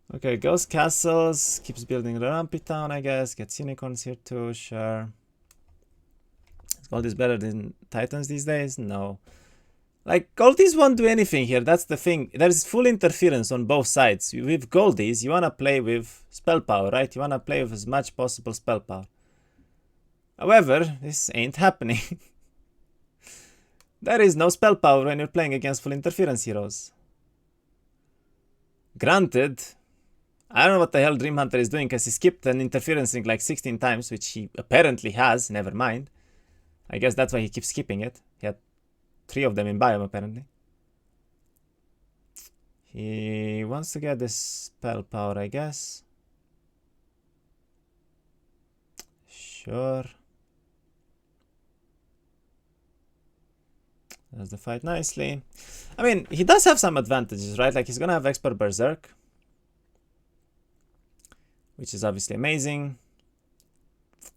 Yeah. Okay, goes castles, keeps building the Rumpy Town, I guess. Gets unicorns here too, sure. Gold is better than Titans these days? No. Like, Goldies won't do anything here, that's the thing. There's full interference on both sides. With Goldies, you wanna play with spell power, right? You wanna play with as much possible spell power. However, this ain't happening. There is no spell power when you're playing against full interference heroes. Granted, I don't know what the hell Dreamhunter is doing because he skipped an interference ring like 16 times, which he apparently has, never mind. I guess that's why he keeps skipping it. He had 3 of them in biome apparently. He wants to get this spell power, I guess. Sure. Does the fight nicely. I mean, he does have some advantages, right? Like he's gonna have Expert Berserk, which is obviously amazing.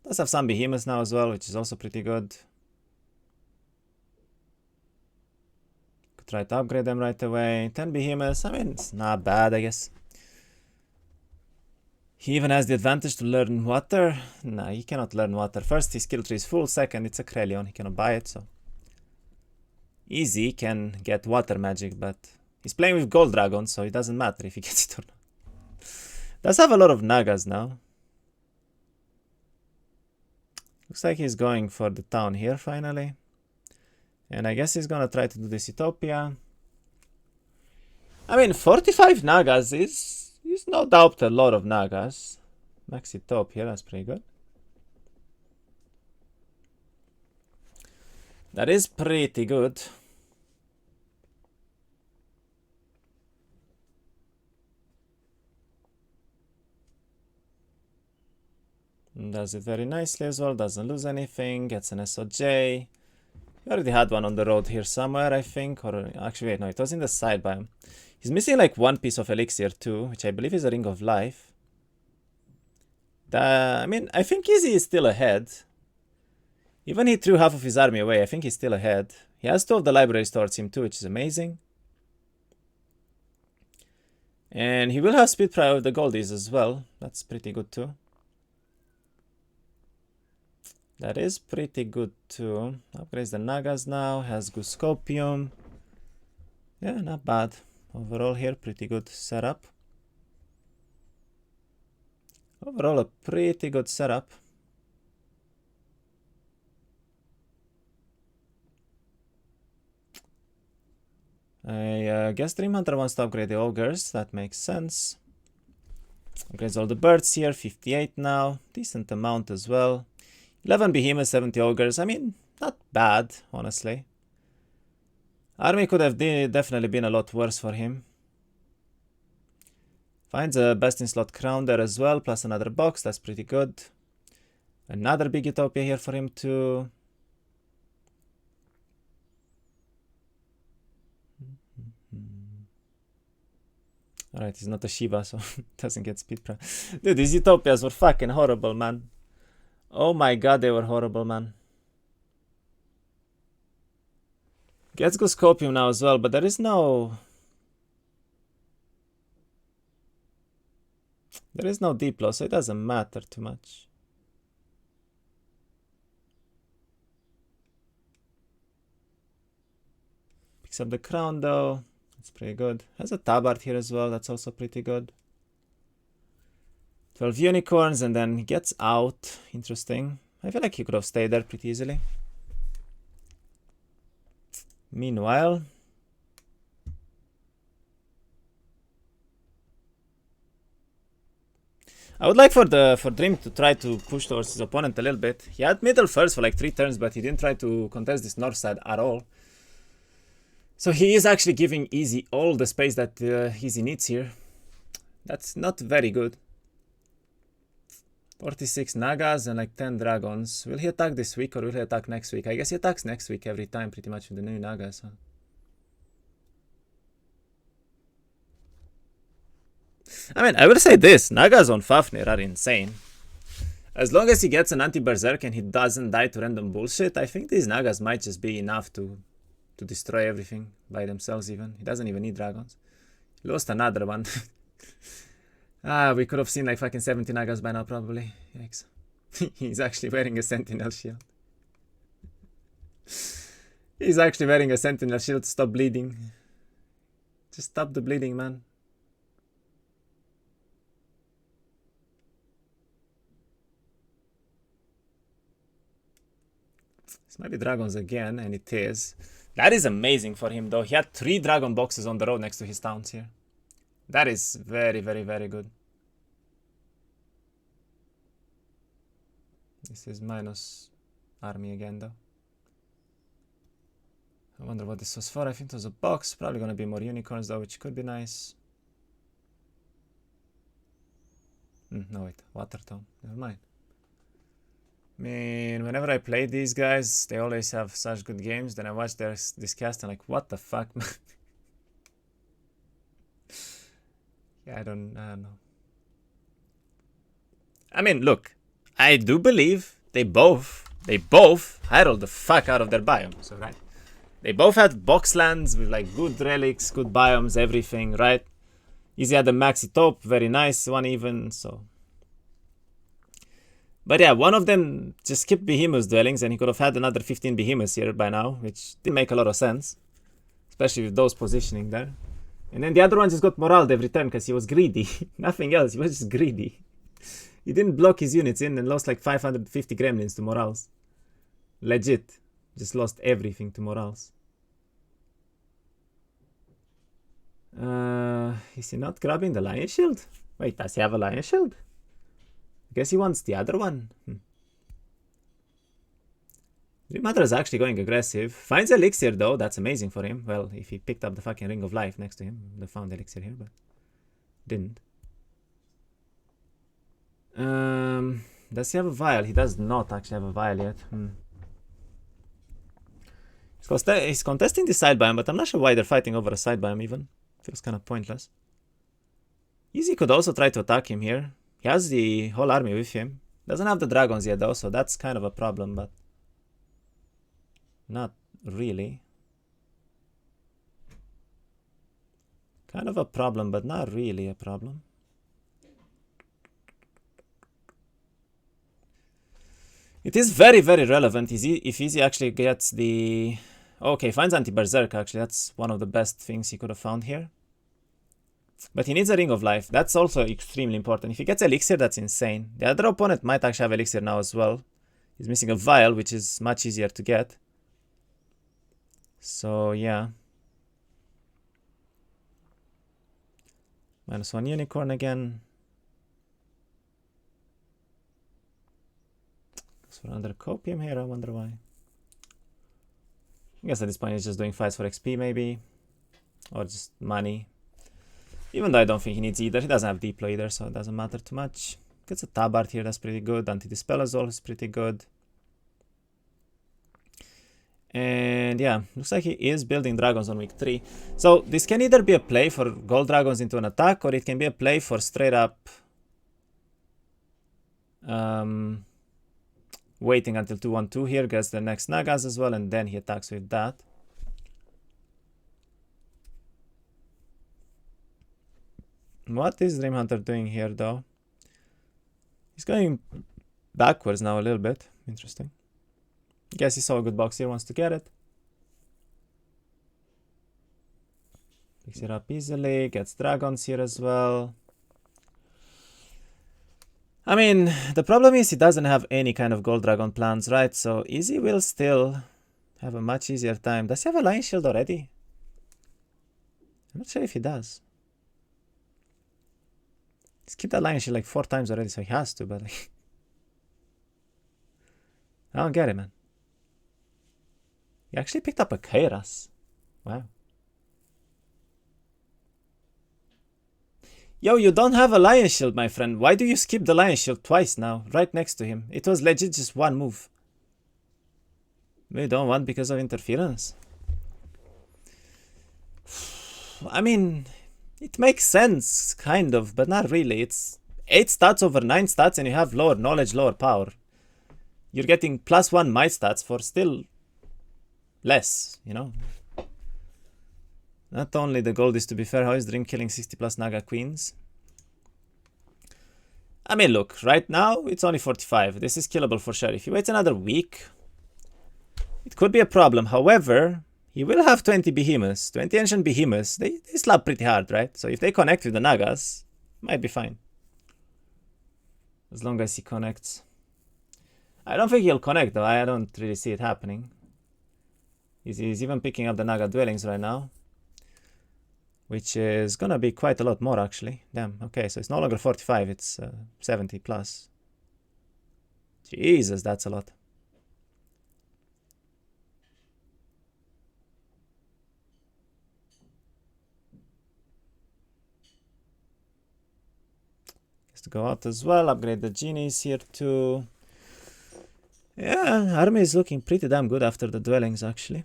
Does have some behemoths now as well, which is also pretty good. Could try to upgrade them right away. 10 behemoths, I mean, it's not bad, I guess. He even has the advantage to learn water. Nah, he cannot learn water. First, his skill tree is full. Second, it's a Krelion. He cannot buy it, so... Easy can get water magic, but... He's playing with gold dragon, so it doesn't matter if he gets it or not. Does have a lot of Nagas now. Looks like he's going for the town here, finally. And I guess he's gonna try to do this Utopia. I mean, 45 Nagas is no doubt a lot of Nagas. Max Utopia, that's pretty good. That is pretty good. Does it very nicely as well, doesn't lose anything, gets an SOJ. We already had one on the road here somewhere, I think, or actually wait, no, it was in the side biome. He's missing like 1 piece of elixir too, which I believe is a Ring of Life. I mean, I think Easy is still ahead. Even he threw half of his army away, I think he's still ahead. He has 2 of the libraries towards him too, which is amazing. And he will have speed prior with the goldies as well, that's pretty good too. That is pretty good too. Upgrades the Nagas now, has Guscopium. Yeah, not bad. Overall here, pretty good setup. Overall, a pretty good setup. I guess Dreamhunter wants to upgrade the Ogres, that makes sense. Upgrades all the birds here, 58 now. Decent amount as well. 11 behemoths, 70 ogres. I mean, not bad, honestly. Army could have definitely been a lot worse for him. Finds a best in slot crown there as well, plus another box. That's pretty good. Another big Utopia here for him too. Alright, he's not a Shiva, so doesn't get speed prime. Dude, these Utopias were fucking horrible, man. Oh my god, they were horrible, man. Gets Guscopium now as well, but there is no... There is no Diplo, so it doesn't matter too much. Picks up the crown though. That's pretty good. Has a tabard here as well, that's also pretty good. 12 unicorns and then he gets out. Interesting. I feel like he could have stayed there pretty easily. Meanwhile, I would like for Dream to try to push towards his opponent a little bit. He had middle first for like 3 turns, but he didn't try to contest this north side at all. So he is actually giving Easy all the space that Easy needs here. That's not very good. 46 Nagas and like 10 dragons. Will he attack this week or will he attack next week? I guess he attacks next week every time pretty much with the new Nagas. Huh? I mean, I will say this. Nagas on Fafnir are insane. As long as he gets an anti-berserk and he doesn't die to random bullshit, I think these Nagas might just be enough to destroy everything by themselves even. He doesn't even need dragons. He lost another one. Ah, we could have seen like fucking 70 Nagas by now, probably. Yikes. He's actually wearing a Sentinel shield. He's actually wearing a Sentinel shield to stop bleeding. Just stop the bleeding, man. This might be dragons again, and it is. That is amazing for him, though. He had 3 dragon boxes on the road next to his towns here. That is very, very, very good. This is minus army again, though. I wonder what this was for. I think it was a box. Probably gonna be more unicorns, though, which could be nice. No, wait. Water tone. Never mind. I mean, whenever I play these guys, they always have such good games. Then I watch this cast and like, what the fuck, man? Yeah, I don't know. I mean, look, I do believe they both harrowed the fuck out of their biomes, right? They both had box lands with like good relics, good biomes, everything, right? Easy had the maxi top, very nice one even, so. But yeah, one of them just skipped Behemoth dwellings and he could have had another 15 Behemoths here by now, which didn't make a lot of sense. Especially with those positioning there. And then the other one just got moraled every turn because he was greedy. Nothing else, he was just greedy. He didn't block his units in and lost like 550 gremlins to morals. Legit. Just lost everything to morals. Is he not grabbing the lion shield? Wait, does he have a lion shield? I guess he wants the other one. Dreamhunter is actually going aggressive. Finds elixir though, that's amazing for him. Well, if he picked up the fucking ring of life next to him, they found elixir here, but didn't. Does he have a vial? He does not actually have a vial yet. He's contesting the side biome, but I'm not sure why they're fighting over a side biome even. Feels kind of pointless. Easy could also try to attack him here. He has the whole army with him. Doesn't have the dragons yet though, so that's kind of a problem, but not really. Kind of a problem, but not really a problem. It is very, very relevant if Easy actually gets the... Okay, finds anti-berserk actually. That's one of the best things he could have found here. But he needs a ring of life. That's also extremely important. If he gets elixir, that's insane. The other opponent might actually have elixir now as well. He's missing a vial, which is much easier to get. So, yeah. -1 unicorn again. Goes for another copium here, I wonder why. I guess at this point he's just doing fights for XP maybe. Or just money. Even though I don't think he needs either. He doesn't have Deploy either, so it doesn't matter too much. Gets a Tabard here, that's pretty good. Anti-Dispel is pretty good. And yeah, looks like he is building dragons on week 3. So this can either be a play for gold dragons into an attack, or it can be a play for straight up waiting until 2-1-2 here, gets the next Nagas as well, and then he attacks with that. What is Dreamhunter doing here though? He's going backwards now a little bit. Interesting. Guess he saw a good box here, wants to get it. Picks it up easily, gets dragons here as well. I mean, the problem is he doesn't have any kind of gold dragon plans, right? So Easy will still have a much easier time. Does he have a lion shield already? I'm not sure if he does. He's kept that lion shield like 4 times already, so he has to, but like... I don't get it, man. He actually picked up a Kairas. Wow. Yo, you don't have a lion shield, my friend. Why do you skip the lion shield twice now? Right next to him. It was legit just one move. We don't want because of interference. I mean, it makes sense, kind of, but not really. It's 8 stats over 9 stats and you have lower knowledge, lower power. You're getting +1 might stats for still less, you know? Not only the gold is, to be fair, how is Dream killing 60+ Naga Queens? I mean, look, right now it's only 45. This is killable for sure. If he waits another week, it could be a problem. However, he will have 20 behemoths. 20 ancient behemoths. They slap pretty hard, right? So if they connect with the Nagas, might be fine. As long as he connects. I don't think he'll connect though. I don't really see it happening. He's even picking up the Naga dwellings right now. Which is gonna be quite a lot more actually. Damn, okay, so it's no longer 45, it's 70 plus. Jesus, that's a lot. To go out as well, upgrade the genies here too. Yeah, army is looking pretty damn good after the dwellings actually.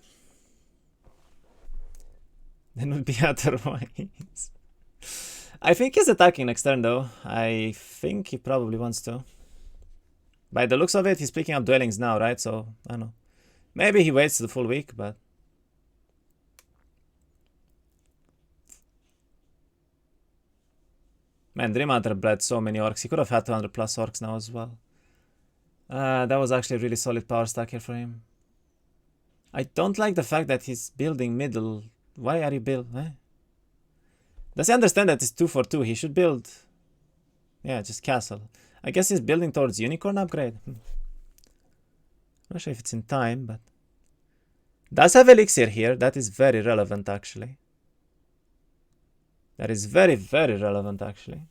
Then would be otherwise. I think he's attacking next turn though. I think he probably wants to. By the looks of it, he's picking up dwellings now, right? So, I don't know. Maybe he waits the full week, but... Man, dreamhunter bred so many orcs. He could have had 200 plus orcs now as well. That was actually a really solid power stack here for him. I don't like the fact that he's building middle. Why are you building? Does he understand that it's 2 for 2? He should build... Yeah, just castle. I guess he's building towards unicorn upgrade. Not sure if it's in time, but... Does have elixir here. That is very relevant, actually. That is very, very relevant, actually.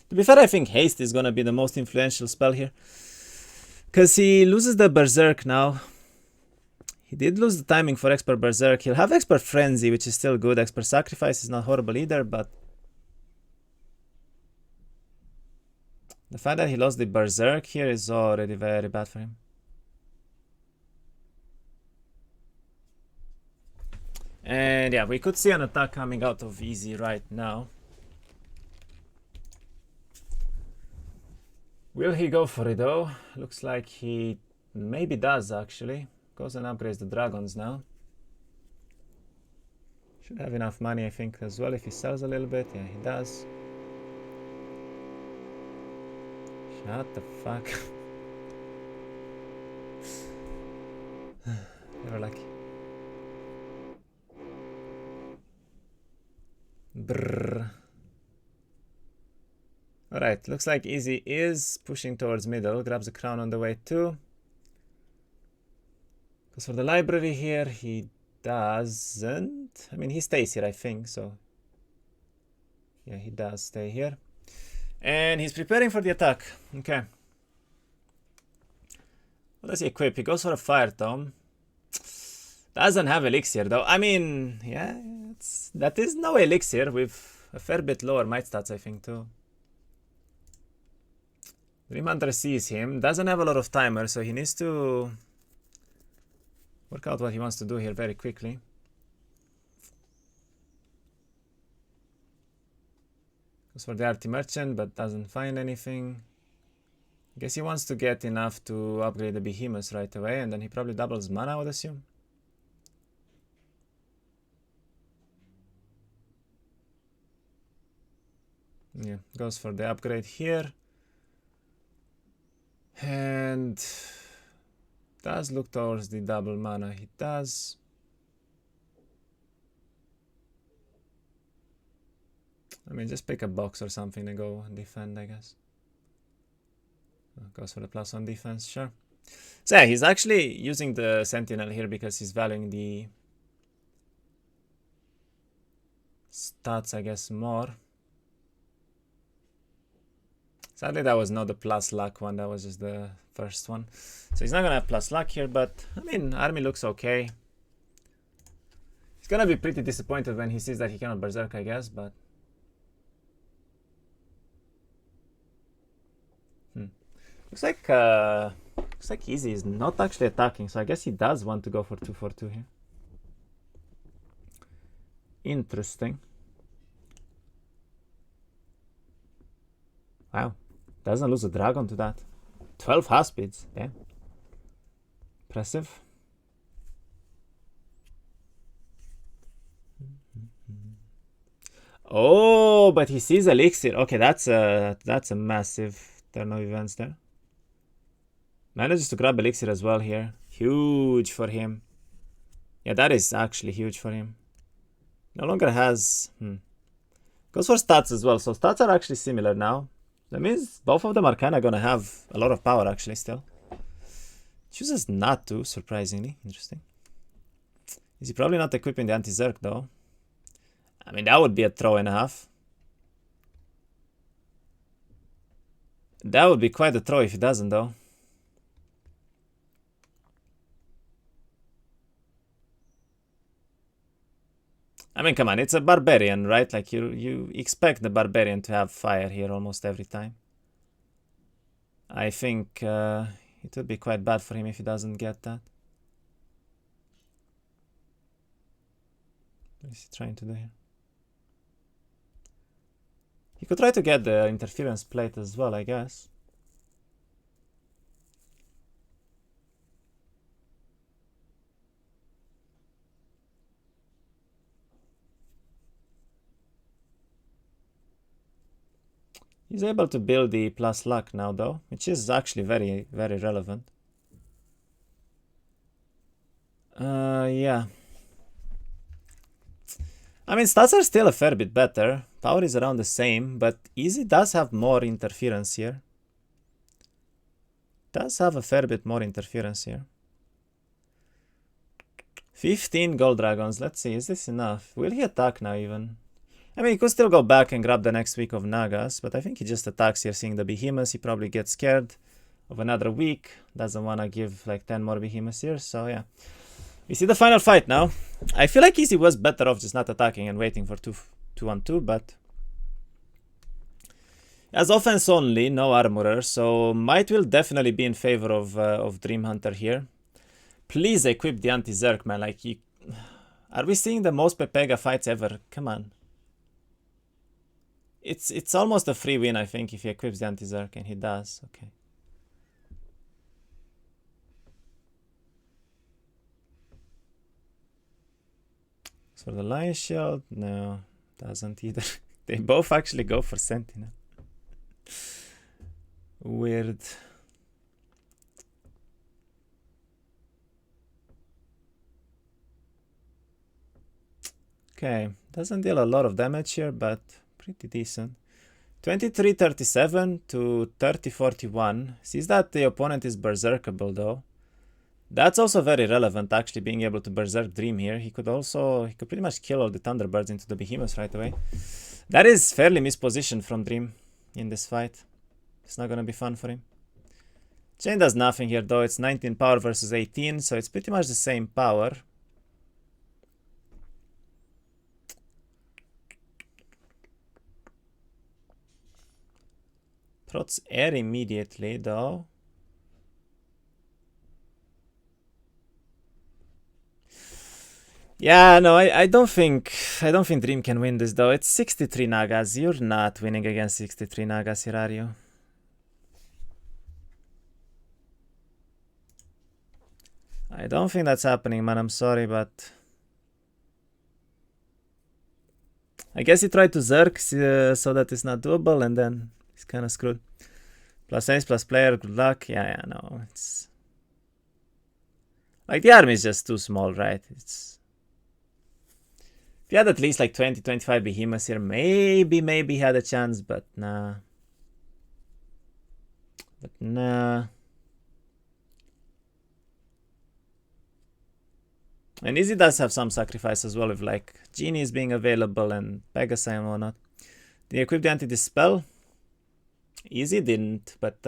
To be fair, I think haste is gonna be the most influential spell here. Because he loses the berserk now. He did lose the timing for expert berserk. He'll have expert frenzy, which is still good. Expert sacrifice is not horrible either, but... The fact that he lost the berserk here is already very bad for him. And yeah, we could see an attack coming out of easy right now. Will he go for it though? Looks like he maybe does actually. Goes and upgrades the dragons now. Should have enough money I think as well if he sells a little bit. Yeah, he does. Shut the fuck. You're lucky. Brrr. Alright, looks like Easy is pushing towards middle. Grabs a crown on the way too. Because for the library here, he doesn't. I mean, he stays here, I think, so. Yeah, he does stay here. And he's preparing for the attack. Okay. What does he equip? He goes for a fire tome. Doesn't have elixir though. I mean, yeah, that is no elixir with a fair bit lower might stats, I think, too. Dreamhunter sees him. Doesn't have a lot of timer, so he needs to work out what he wants to do here very quickly. Goes for the arty merchant, but doesn't find anything. I guess he wants to get enough to upgrade the behemoths right away, and then he probably doubles mana, I would assume. Yeah, goes for the upgrade here. And does look towards the double mana. He does. I mean, just pick a box or something and go and defend, I guess. Goes for the +1 defense, sure. So yeah, he's actually using the Sentinel here because he's valuing the stats, I guess, more. Sadly, that was not the plus luck one, that was just the first one. So he's not gonna have plus luck here, but I mean, army looks okay. He's gonna be pretty disappointed when he sees that he cannot berserk, I guess, but... Looks like Easy is not actually attacking, so I guess he does want to go for 2/2 here. Interesting. Wow. Doesn't lose a dragon to that. 12 half-speeds. Yeah. Impressive. Oh, but he sees elixir. Okay, that's a massive turn of events there. Manages to grab elixir as well here. Huge for him. Yeah, that is actually huge for him. No longer has... Goes for stats as well. So stats are actually similar now. That means both of them are kind of going to have a lot of power actually still. Chooses not to, surprisingly. Interesting. Is he probably not equipping the anti-Zerg though? I mean, that would be a throw and a half. That would be quite a throw if he doesn't though. I mean, come on, it's a barbarian, right? Like, you expect the barbarian to have fire here almost every time. I think it would be quite bad for him if he doesn't get that. What is he trying to do here? He could try to get the interference plate as well, I guess. He's able to build the plus luck now though, which is actually very, very relevant. Yeah. I mean, stats are still a fair bit better. Power is around the same, but easy does have more interference here. Does have a fair bit more interference here. 15 gold dragons. Let's see, is this enough? Will he attack now even? I mean, he could still go back and grab the next week of Nagas, but I think he just attacks here, seeing the behemoths. He probably gets scared of another week. Doesn't want to give like 10 more behemoths here, so yeah. We see the final fight now. I feel like Easy was better off just not attacking and waiting for 2-1-2, but... As offense only, no armorer, so Might will definitely be in favor of Dreamhunter here. Please equip the anti-Zerg, man. Like, are we seeing the most Pepega fights ever? Come on. It's almost a free win, I think, if he equips the anti-Zerg, and he does. Okay. So the Lion Shield, no, doesn't either. They both actually go for Sentinel. Weird. Okay, doesn't deal a lot of damage here, but pretty decent. 23-37 to 30-41. Sees that the opponent is berserkable though. That's also very relevant, actually, being able to berserk Dream here. He could pretty much kill all the Thunderbirds into the behemoths right away. That is fairly mispositioned from Dream in this fight. It's not gonna be fun for him. Chain does nothing here though. It's 19 power versus 18, so it's pretty much the same power. Prots air immediately though. Yeah, no, I don't think Dream can win this though. It's 63 Nagas. You're not winning against 63 Nagas here, are you? I don't think that's happening, man. I'm sorry, but I guess he tried to Zerg so that it's not doable, and then he's kind of screwed. Plus ace, plus player, good luck. Yeah, no, it's like the army is just too small, right? It's if he had at least like 20-25 behemoths here, maybe he had a chance, but nah. And Easy does have some sacrifice as well, with like genies being available and Pegasi and whatnot. Did he equip the anti-dispel? Easy didn't, but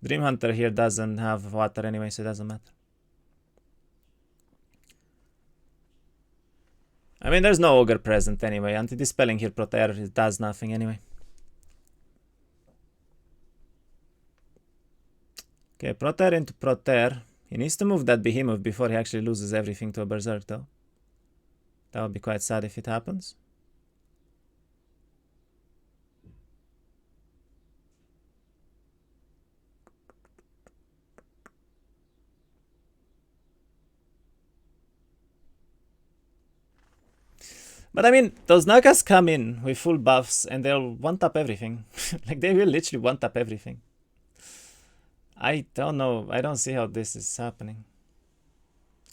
Dreamhunter here doesn't have water anyway, so it doesn't matter. I mean, there's no ogre present anyway. Anti-dispelling here Proteer, it does nothing anyway. Okay, Proteer into Proteer. He needs to move that behemoth before he actually loses everything to a berserk though. That would be quite sad if it happens. But I mean, those Nagas come in with full buffs and they'll one-tap everything. Like, they will literally one-tap everything. I don't know. I don't see how this is happening.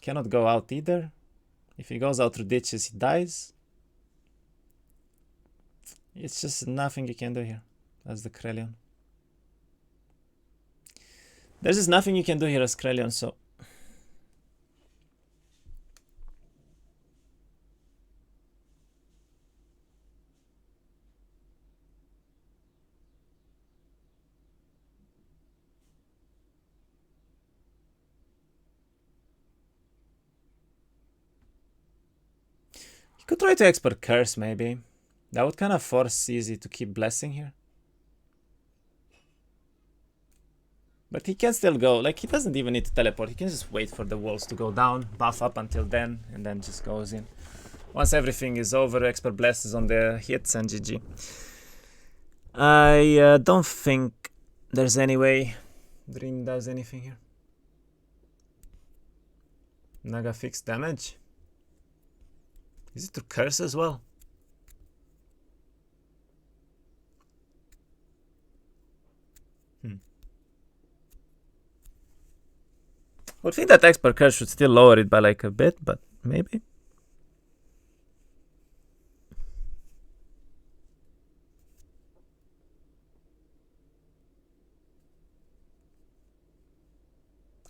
Cannot go out either. If he goes out through ditches, he dies. It's just nothing you can do here as the Krelion. There's just nothing you can do here as Krelion, so... You could try to expert Curse, maybe. That would kind of force Easy to keep blessing here. But he can still go. Like, he doesn't even need to teleport. He can just wait for the walls to go down, buff up until then, and then just goes in. Once everything is over, expert blesses on the hits and GG. I don't think there's any way Dream does anything here. Naga fixed damage. Is it to Curse as well? I would think that expert Curse should still lower it by like a bit, but maybe.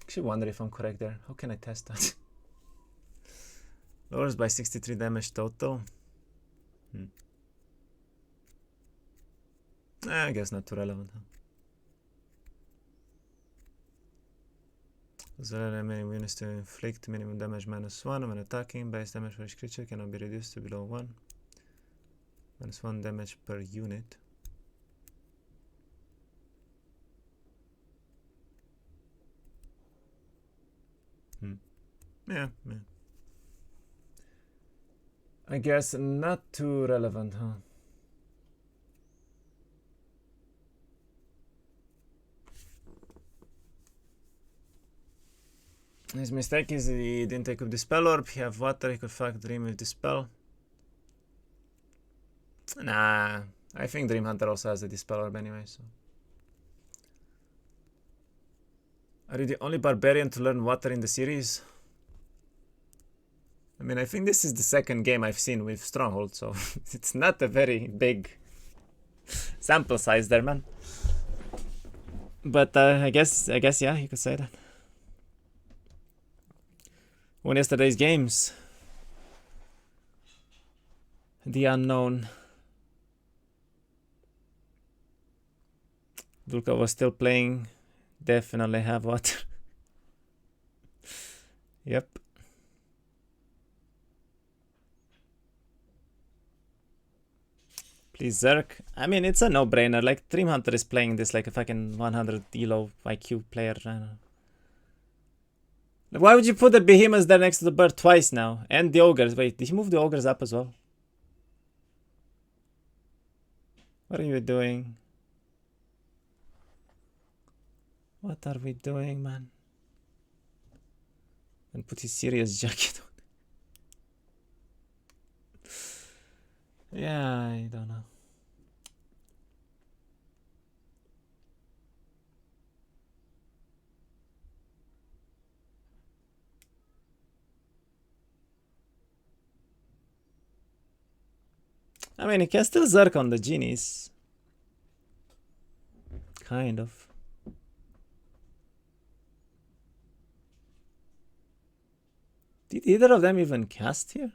Actually wonder if I'm correct there. How can I test that? Lowers by 63 damage total. I guess not too relevant. The minimum units to inflict minimum damage -1 when attacking. Base damage for each creature cannot be reduced to below 1. -1 damage per unit. Yeah. I guess not too relevant, huh? His mistake is he didn't take up the spell orb. He have water, he could fuck Dream with the spell. Nah, I think Dream Hunter also has the dispel orb anyway, so. Are you the only barbarian to learn water in the series? I mean, I think this is the second game I've seen with Stronghold, so it's not a very big sample size there, man. But I guess yeah, you could say that. Won yesterday's games. The unknown. Dulka was still playing. Definitely have water. Yep. Please, Zerk. I mean, it's a no-brainer. Like, Dream Hunter is playing this like a fucking 100 elo IQ player. I don't know. Why would you put the behemoths there next to the bird twice now? And the ogres. Wait, did he move the ogres up as well? What are you doing? What are we doing, man? And put his serious jacket on. Yeah, I don't know. I mean, he can still Zerk on the genies. Kind of. Did either of them even cast here?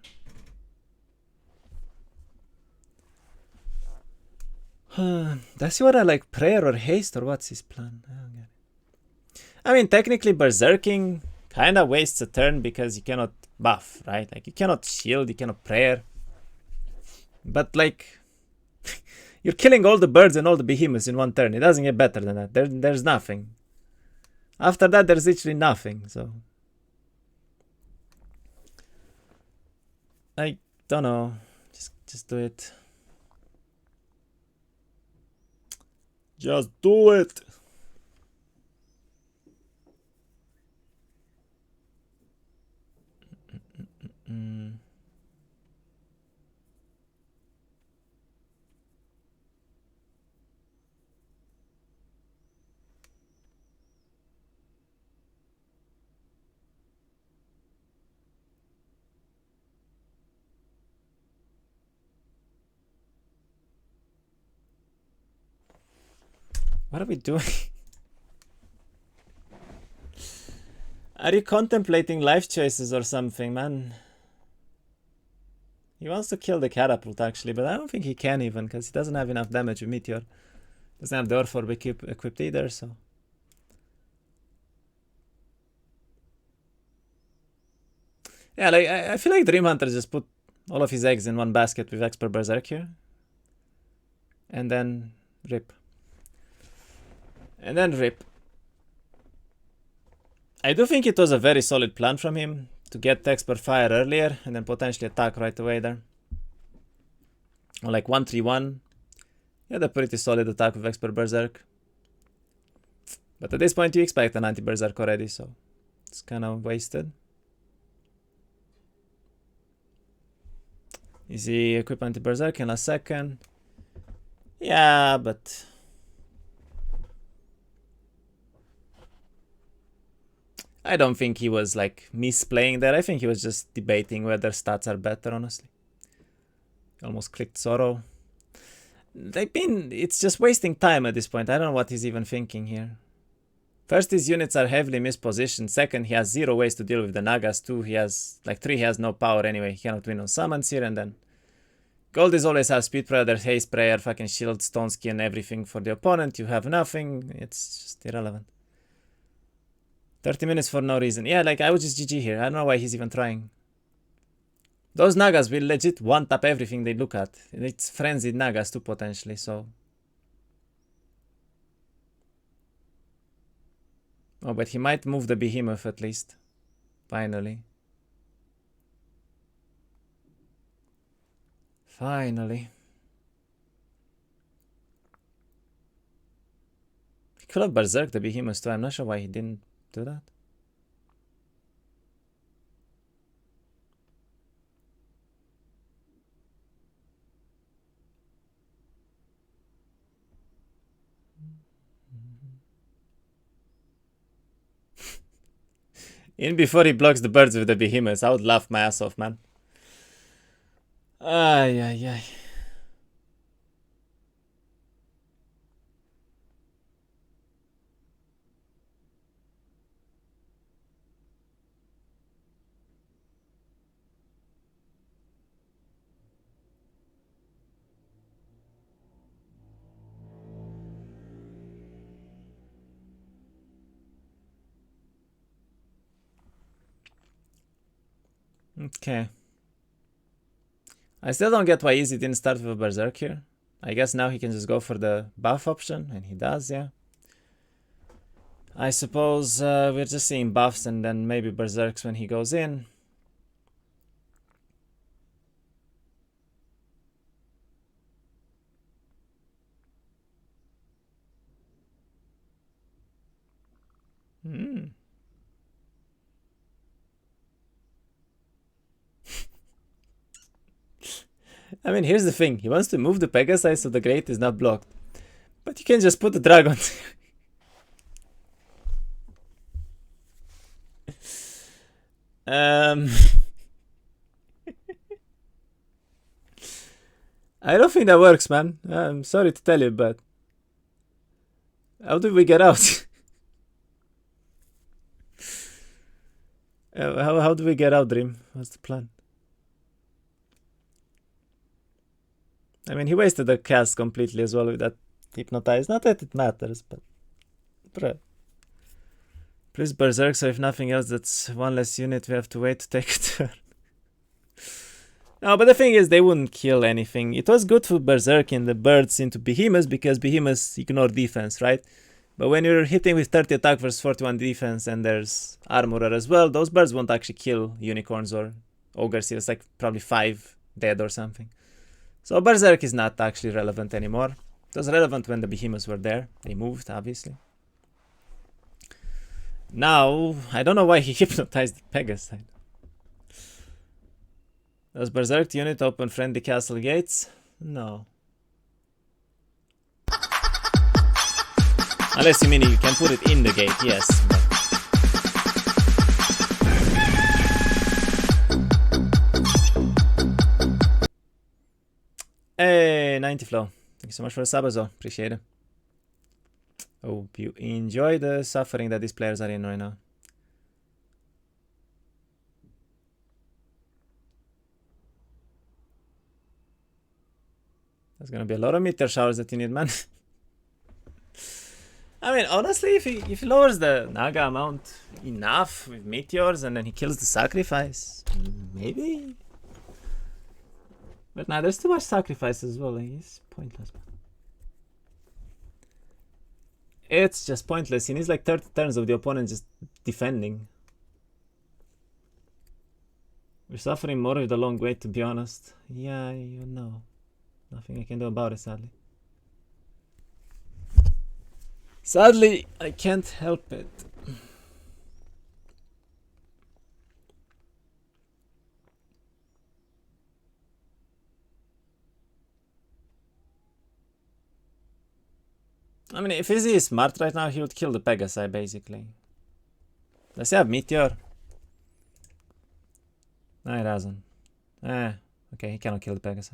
Does he want to like prayer or haste, or what's his plan? I don't get it. I mean, technically berserking kind of wastes a turn because you cannot buff, right? Like, you cannot shield, you cannot prayer. But like, you're killing all the birds and all the behemoths in one turn. It doesn't get better than that. There's nothing. After that, there's literally nothing, so. I don't know. Just do it. Just do it. What are we doing? Are you contemplating life choices or something, man? He wants to kill the catapult, actually, but I don't think he can even, because he doesn't have enough damage with Meteor. Doesn't have the Orb equipped either, so... Yeah, like, I feel like Dreamhunter just put all of his eggs in one basket with Expert Berserk here. And then rip. And then rip. I do think it was a very solid plan from him to get Expert Fire earlier and then potentially attack right away there. Or like 1-3-1. He had a pretty solid attack with Expert Berserk. But at this point you expect an anti-Berserk already, so it's kind of wasted. Is he equip anti-Berserk in a second? Yeah, but... I don't think he was like misplaying there. I think he was just debating whether stats are better, honestly. Almost clicked Sorrow. It's just wasting time at this point. I don't know what he's even thinking here. First, his units are heavily mispositioned. Second, he has 0 ways to deal with the Nagas. 2, he has, like 3, he has no power anyway. He cannot win on summons here, and then Goldies always have Speed Prayer, Haste Prayer, fucking Shield, Stone Skin, everything for the opponent. You have nothing. It's just irrelevant. 30 minutes for no reason. Yeah, like I would just GG here. I don't know why he's even trying. Those Nagas will legit one-tap everything they look at. It's frenzied Nagas too, potentially, so... Oh, but he might move the Behemoth at least. Finally. Finally. He could have Berserked the Behemoth too. I'm not sure why he didn't do that. In before he blocks the birds with the Behemoths. I would laugh my ass off, man. Ay, ay, ay. Okay. I still don't get why Easy didn't start with a Berserk here. I guess now he can just go for the buff option, and he does, yeah. I suppose we're just seeing buffs and then maybe Berserks when he goes in. I mean, here's the thing. He wants to move the Pegasi so the Great is not blocked. But you can just put the Dragon. I don't think that works, man. I'm sorry to tell you, but... How do we get out? How do we get out, Dream? What's the plan? I mean, he wasted the cast completely as well with that Hypnotize. Not that it matters, but... Bruh. Please Berserk, so if nothing else, that's one less unit we have to wait to take a turn. No, but the thing is, they wouldn't kill anything. It was good for Berserk in the birds into Behemoths, because Behemoths ignore defense, right? But when you're hitting with 30 attack versus 41 defense, and there's Armorer as well, those birds won't actually kill Unicorns or Ogres. It's like probably 5 dead or something. So Berserk is not actually relevant anymore. It was relevant when the Behemoths were there. They moved, obviously. Now, I don't know why he hypnotized Pegasus. Does Berserk unit open friendly castle gates? No. Unless you mean you can put it in the gate, yes. Hey, 90 flow. Thank you so much for the sub as well. Appreciate it. Hope you enjoy the suffering that these players are in right now. There's gonna be a lot of meteor showers that you need, man. I mean, honestly, if he lowers the Naga amount enough with meteors and then he kills the sacrifice, maybe. But nah, there's too much sacrifice as well. Like, it's pointless, man. It's just pointless. He needs like 30 turns of the opponent just defending. We're suffering more with the long wait, to be honest. Yeah, you know. Nothing I can do about it, sadly. Sadly, I can't help it. I mean, if Izzy is smart right now, he would kill the Pegasi, basically. Does he have Meteor? No, he doesn't. Okay, he cannot kill the Pegasi.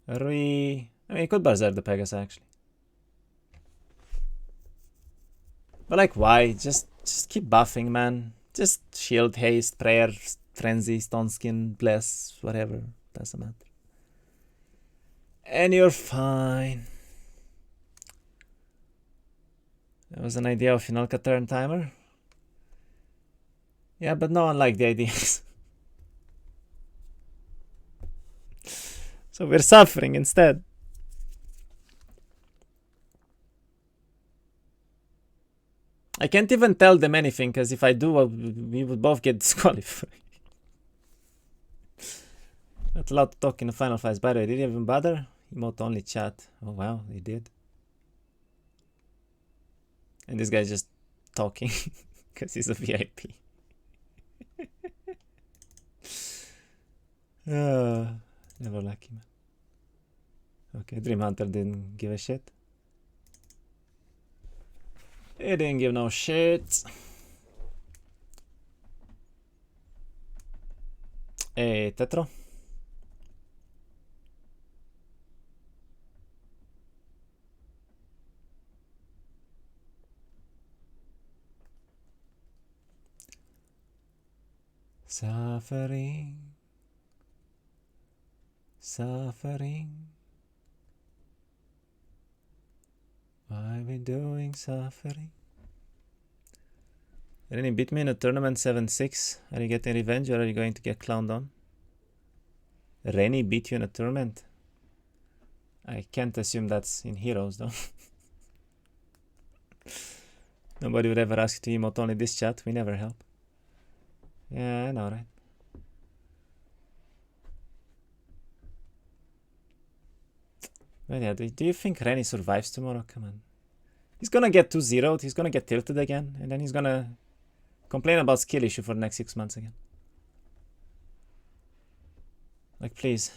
I mean, he could Berserk the Pegasi, actually. But like, why? Just keep buffing, man. Just shield, haste, prayer, frenzy, stone skin, bless, whatever. Doesn't matter. And you're fine. That was an idea of Finalka turn timer. Yeah, but no one liked the ideas. So we're suffering instead. I can't even tell them anything, because if I do, we would both get disqualified. Not allowed to talk in the final fights. By the way, did you even bother? Emote only chat. Oh wow, they did. And this guy's just talking because he's a VIP. Never lucky, man. Okay, dreamhunter didn't give a shit. He didn't give no shit. Hey, Tetro. Suffering. Suffering. Why are we doing suffering? Rennie beat me in a tournament 7-6. Are you getting revenge or are you going to get clowned on? Rennie beat you in a tournament? I can't assume that's in Heroes though. Nobody would ever ask you to emote only this chat. We never help. Yeah, I know, right? But yeah, do you think Rennie survives tomorrow? Come on. He's gonna get 2-0'd, he's gonna get tilted again, and then he's gonna complain about skill issue for the next 6 months again. Like, please.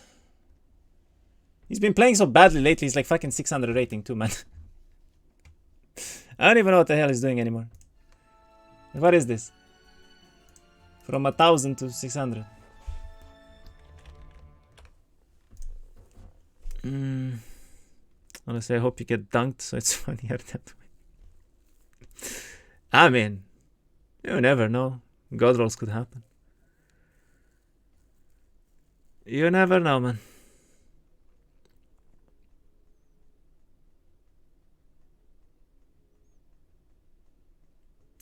He's been playing so badly lately, he's like fucking 600 rating too, man. I don't even know what the hell he's doing anymore. What is this? From 1000 to 600. Honestly, I hope you get dunked so it's funnier that way. I mean, you never know. God rolls could happen. You never know, man.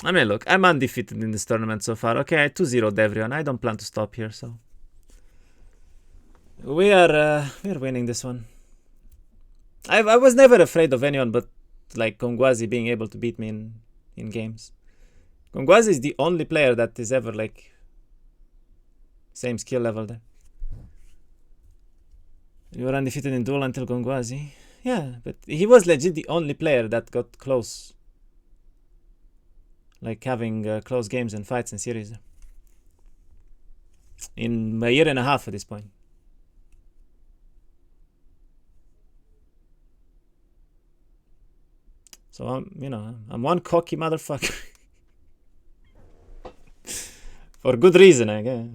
I mean, look, I'm undefeated in this tournament so far. Okay, I 2-0'd everyone. I don't plan to stop here, so we're winning this one. I was never afraid of anyone but like Kongwazi being able to beat me in games. Kongwazi is the only player that is ever like same skill level there. You were undefeated in Duel until Kongwazi. Yeah, but he was legit the only player that got close. Like having close games and fights and series. In a year and a half at this point. So I'm one cocky motherfucker. For good reason, I guess.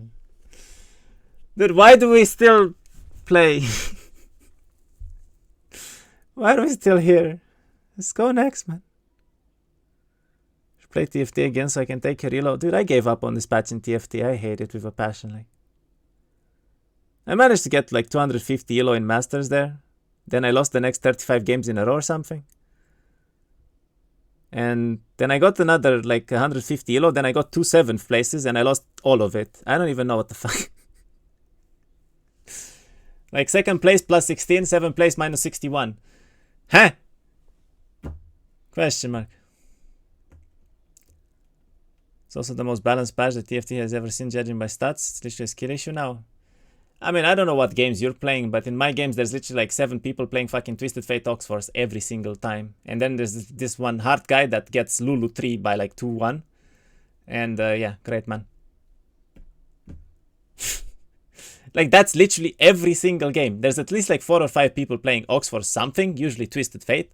Dude, why do we still play? Why are we still here? Let's go next, man. Play TFT again so I can take a reload. Dude, I gave up on this patch in TFT. I hate it with a passion. Like, I managed to get like 250 elo in Masters there. Then I lost the next 35 games in a row or something. And then I got another like 150 elo. Then I got 2 7th places and I lost all of it. I don't even know what the fuck. Like 2nd place plus 16, 7th place minus 61. Huh? Question mark. It's also the most balanced patch that TFT has ever seen, judging by stats. It's literally a skill issue now. I mean, I don't know what games you're playing, but in my games, there's literally like 7 people playing fucking Twisted Fate Oxforce every single time. And then there's this one hard guy that gets Lulu 3 by like 2-1. And yeah, great man. Like, that's literally every single game. There's at least like 4 or 5 people playing Oxforce something, usually Twisted Fate.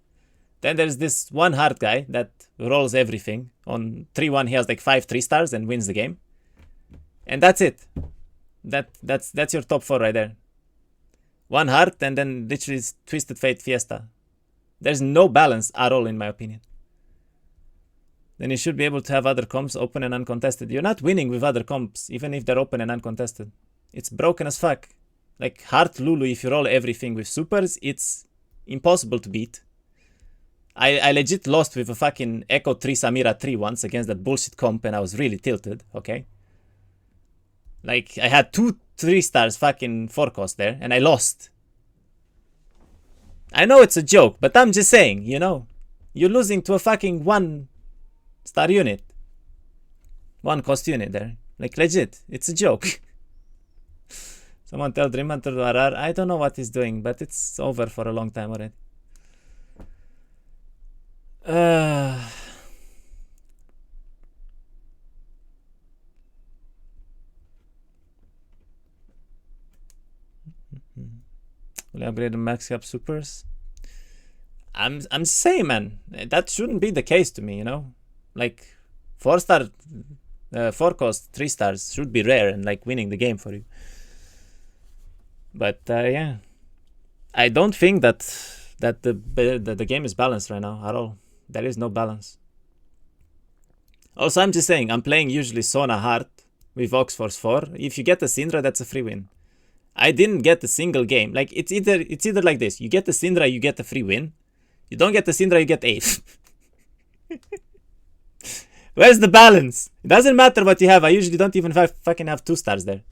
Then there's this one hard guy that rolls everything. On 3-1, he has like 5 3-stars and wins the game. And that's it. That's your top 4 right there. One heart and then literally Twisted Fate Fiesta. There's no balance at all in my opinion. Then you should be able to have other comps open and uncontested. You're not winning with other comps, even if they're open and uncontested. It's broken as fuck. Like Heart Lulu, if you roll everything with supers, it's impossible to beat. I legit lost with a fucking Echo 3 Samira 3 once against that bullshit comp and I was really tilted, okay? Like, I had 2 3-stars fucking 4-cost there, and I lost. I know it's a joke, but I'm just saying, you know. You're losing to a fucking 1-star unit. 1-cost unit there. Like, legit. It's a joke. Someone tell dreamhunter to RR. I don't know what he's doing, but it's over for a long time already. Will I upgrade the max cap supers? I'm saying, man, that shouldn't be the case to me, you know? Like, 4-star, 4-cost 3-stars should be rare and like winning the game for you. But yeah, I don't think that the game is balanced right now at all. There is no balance. Also, I'm just saying, I'm playing usually Sona Heart with Oxforce 4. If you get a Syndra, that's a free win. I didn't get a single game. Like, it's either like this. You get the Syndra, you get a free win. You don't get the Syndra, you get 8. Where's the balance? It doesn't matter what you have. I usually don't even fucking have 2 stars there.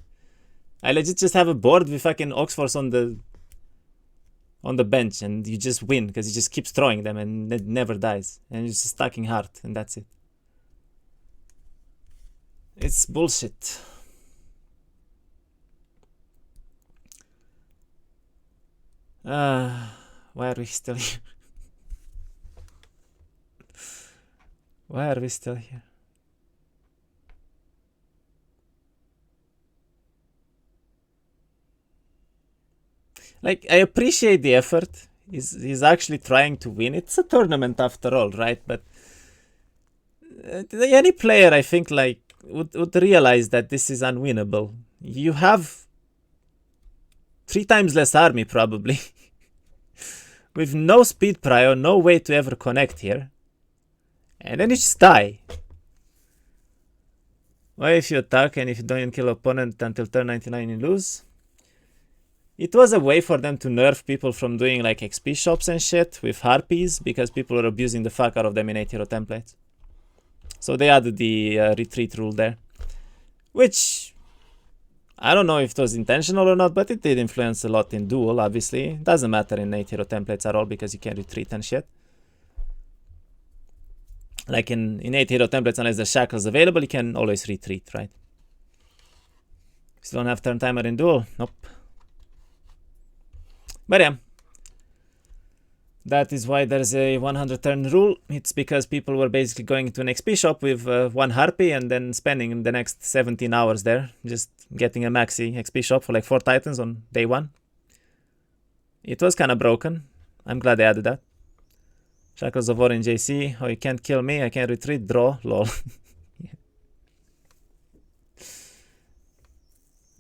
I legit just have a board with fucking Oxforce on the bench and you just win because he just keeps throwing them and it never dies. And you're just stacking Heart and that's it. It's bullshit. Why are we still here? Why are we still here? Like, I appreciate the effort. He's actually trying to win. It's a tournament after all, right? But any player, I think, like, would realize that this is unwinnable. You have 3 times less army, probably. With no speed prio, no way to ever connect here. And then you just die. Why if you attack and if you don't kill opponent until turn 99 you lose? It was a way for them to nerf people from doing like XP shops and shit with harpies because people were abusing the fuck out of them in 8-hero templates. So they added the retreat rule there. Which, I don't know if it was intentional or not, but it did influence a lot in Duel, obviously. It doesn't matter in 8-hero templates at all because you can retreat and shit. Like in 8-hero templates, unless the shackles available, you can always retreat, right? Still don't have turn timer in Duel? Nope. But yeah, that is why there's a 100 turn rule. It's because people were basically going to an XP shop with 1 harpy and then spending the next 17 hours there, just getting a maxi XP shop for like 4 titans on day 1. It was kind of broken. I'm glad they added that. Shackles of War in JC. Oh, you can't kill me. I can retreat. Draw. Lol.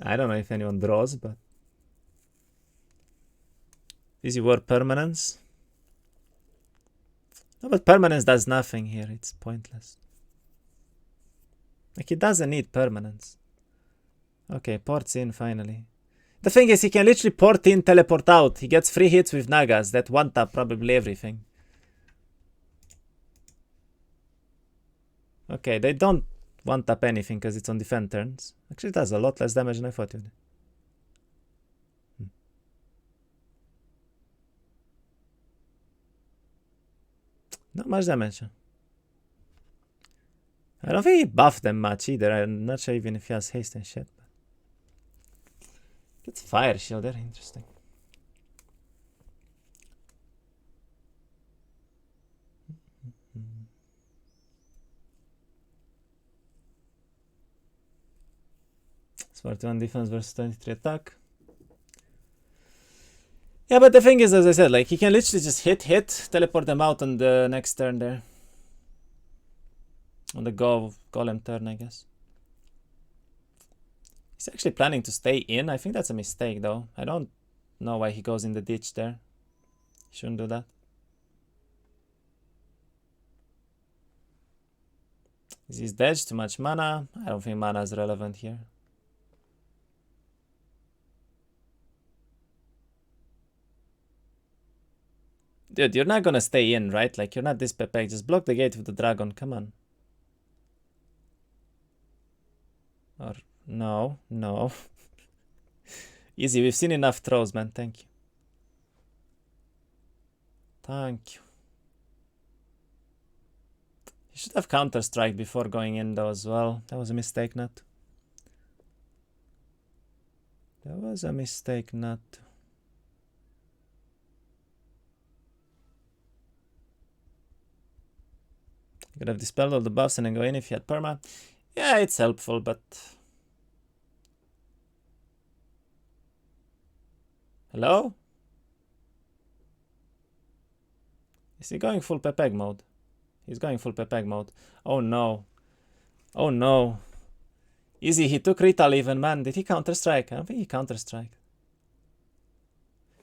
I don't know if anyone draws, but Easy War permanence. No, but permanence does nothing here. It's pointless. Like, he doesn't need permanence. Okay, ports in finally. The thing is, he can literally port in, teleport out. He gets free hits with Nagas. That one tap probably everything. Okay, they don't one tap anything because it's on defend turns. Actually, it does a lot less damage than I thought it would. Not much damage. I don't think he buffed them much either. I'm not sure even if he has haste and shit. It's fire shield there, interesting. It's 41 defense versus 23 attack. Yeah, but the thing is, as I said, like, he can literally just hit, teleport them out on the next turn there. On the golem turn, I guess. He's actually planning to stay in. I think that's a mistake, though. I don't know why he goes in the ditch there. He shouldn't do that. Is his dodge too much mana? I don't think mana is relevant here. Dude, you're not gonna stay in, right? Like, you're not this Pepe. Just block the gate with the dragon. Come on. Or, no. Easy, we've seen enough throws, man. Thank you. Thank you. You should have counter-strike before going in, though, as well. That was a mistake not to. That was a mistake not to. Could have dispelled all the buffs and then go in if you had perma. Yeah, it's helpful, but... Hello? Is he going full Pepeg mode? He's going full Pepeg mode. Oh no. Oh no. Easy, he took Rital even, man. Did he counter-strike? I don't think he counter-strike.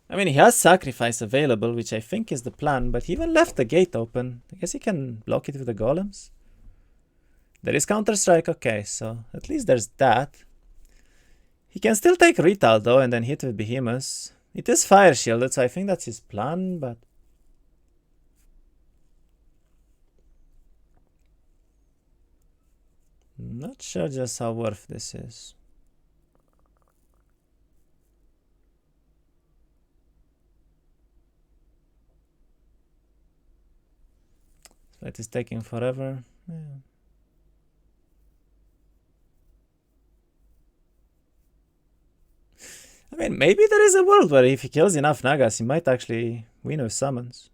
I mean, he has Sacrifice available, which I think is the plan, but he even left the gate open. I guess he can block it with the golems. There is counter-strike, okay, so at least there's that. He can still take Rital, though, and then hit with Behemoth. It is fire shielded, so I think that's his plan, but... Not sure just how worth this is. It is taking forever. Yeah. I mean, maybe there is a world where if he kills enough Nagas, he might actually win with summons.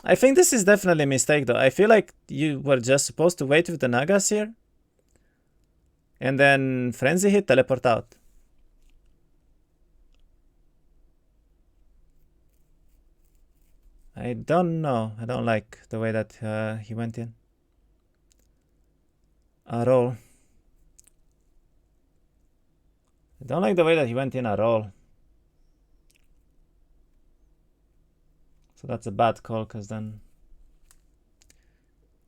I think this is definitely a mistake, though. I feel like you were just supposed to wait with the Nagas here. And then Frenzy hit, teleport out. I don't know. I don't like the way that he went in. At all. I don't like the way that he went in at all. So that's a bad call, because then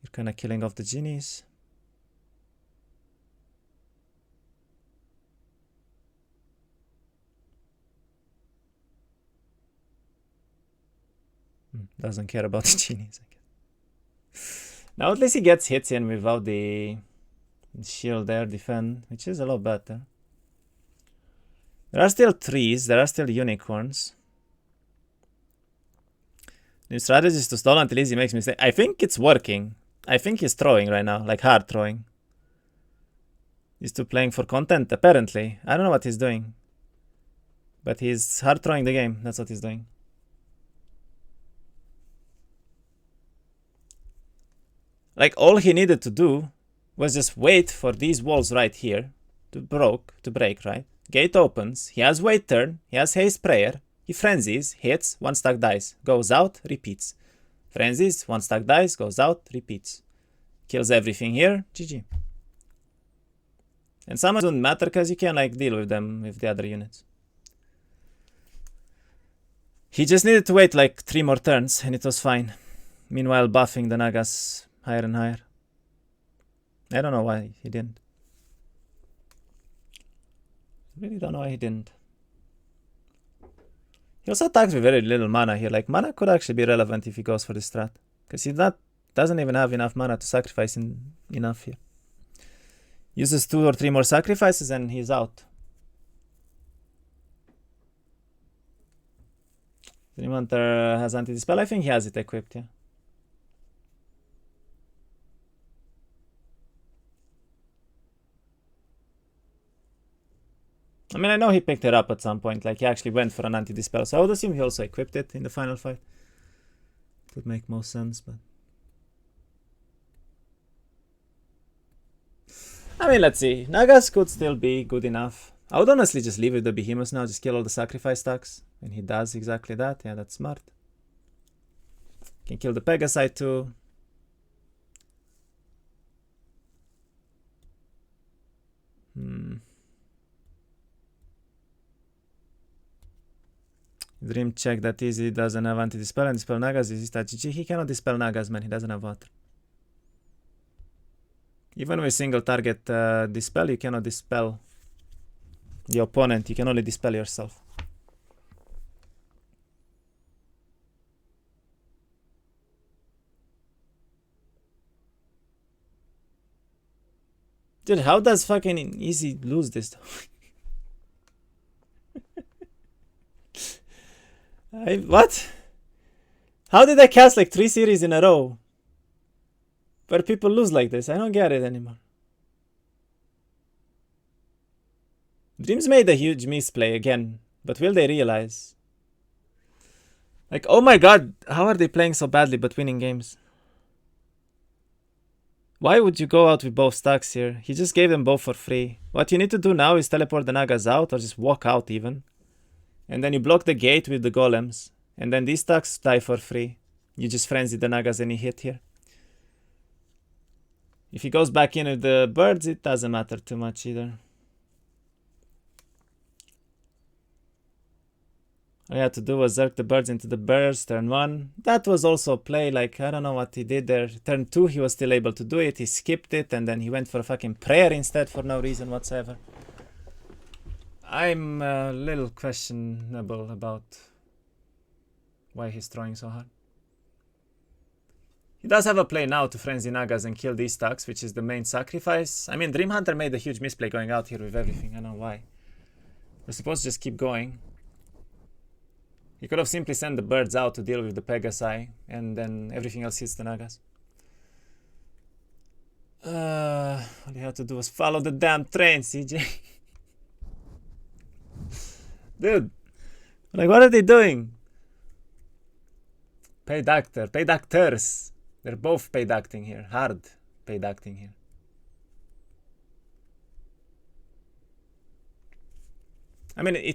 you're kind of killing off the genies. Doesn't care about the genies, I guess. Now at least he gets hits in without the shield there, defend, which is a lot better. There are still trees, there are still unicorns. New strategy is to stall until Easy makes mistake. I think it's working. I think he's throwing right now, like hard throwing. He's still playing for content, apparently. I don't know what he's doing. But he's hard throwing the game, that's what he's doing. Like, all he needed to do was just wait for these walls right here to break, right? Gate opens, he has wait turn, he has haste prayer, he frenzies, hits, one stack dies, goes out, repeats. Frenzies, one stack dies, goes out, repeats. Kills everything here, GG. And summons don't matter because you can like deal with them with the other units. He just needed to wait like 3 more turns and it was fine. Meanwhile buffing the Nagas higher and higher. I don't know why he didn't. Really don't know why he didn't. He also attacks with very little mana here. Like, mana could actually be relevant if he goes for the strat. Because he doesn't even have enough mana to sacrifice enough here. Uses 2 or 3 more sacrifices and he's out. Dreamhunter has anti-dispel. I think he has it equipped, yeah. I mean, I know he picked it up at some point. Like, he actually went for an anti-dispel. So I would assume he also equipped it in the final fight. Would make most sense, but... I mean, let's see. Nagas could still be good enough. I would honestly just leave with the Behemoths now. Just kill all the sacrifice stacks. And he does exactly that. Yeah, that's smart. Can kill the Pegasi too. Dream check that easy doesn't have anti-dispel and dispel Nagas. Is that GG? He cannot dispel Nagas, man. He doesn't have water. Even with single target dispel, you cannot dispel the opponent. You can only dispel yourself. Dude, how does fucking easy lose this? What? How did I cast like 3 series in a row where people lose like this? I don't get it anymore. Dreams made a huge misplay again, but will they realize? Like, oh my god, how are they playing so badly but winning games? Why would you go out with both stacks here? He just gave them both for free. What you need to do now is teleport the Nagas out or just walk out even. And then you block the gate with the golems. And then these stacks die for free. You just frenzy the Nagas and you hit here. If he goes back in with the birds, it doesn't matter too much either. All you had to do was zerk the birds into the bears, turn 1. That was also a play, like, I don't know what he did there. Turn 2, he was still able to do it. He skipped it, and then he went for a fucking prayer instead for no reason whatsoever. I'm a little questionable about why he's throwing so hard. He does have a play now to frenzy Nagas and kill these stacks, which is the main sacrifice. I mean, Dreamhunter made a huge misplay going out here with everything. I don't know why. We're supposed to just keep going. He could have simply sent the birds out to deal with the Pegasi, and then everything else hits the Nagas. All you had to do was follow the damn train, CJ. Dude, like, what are they doing? Paid actor, paid actors. They're both paid acting here, hard paid acting here. I mean,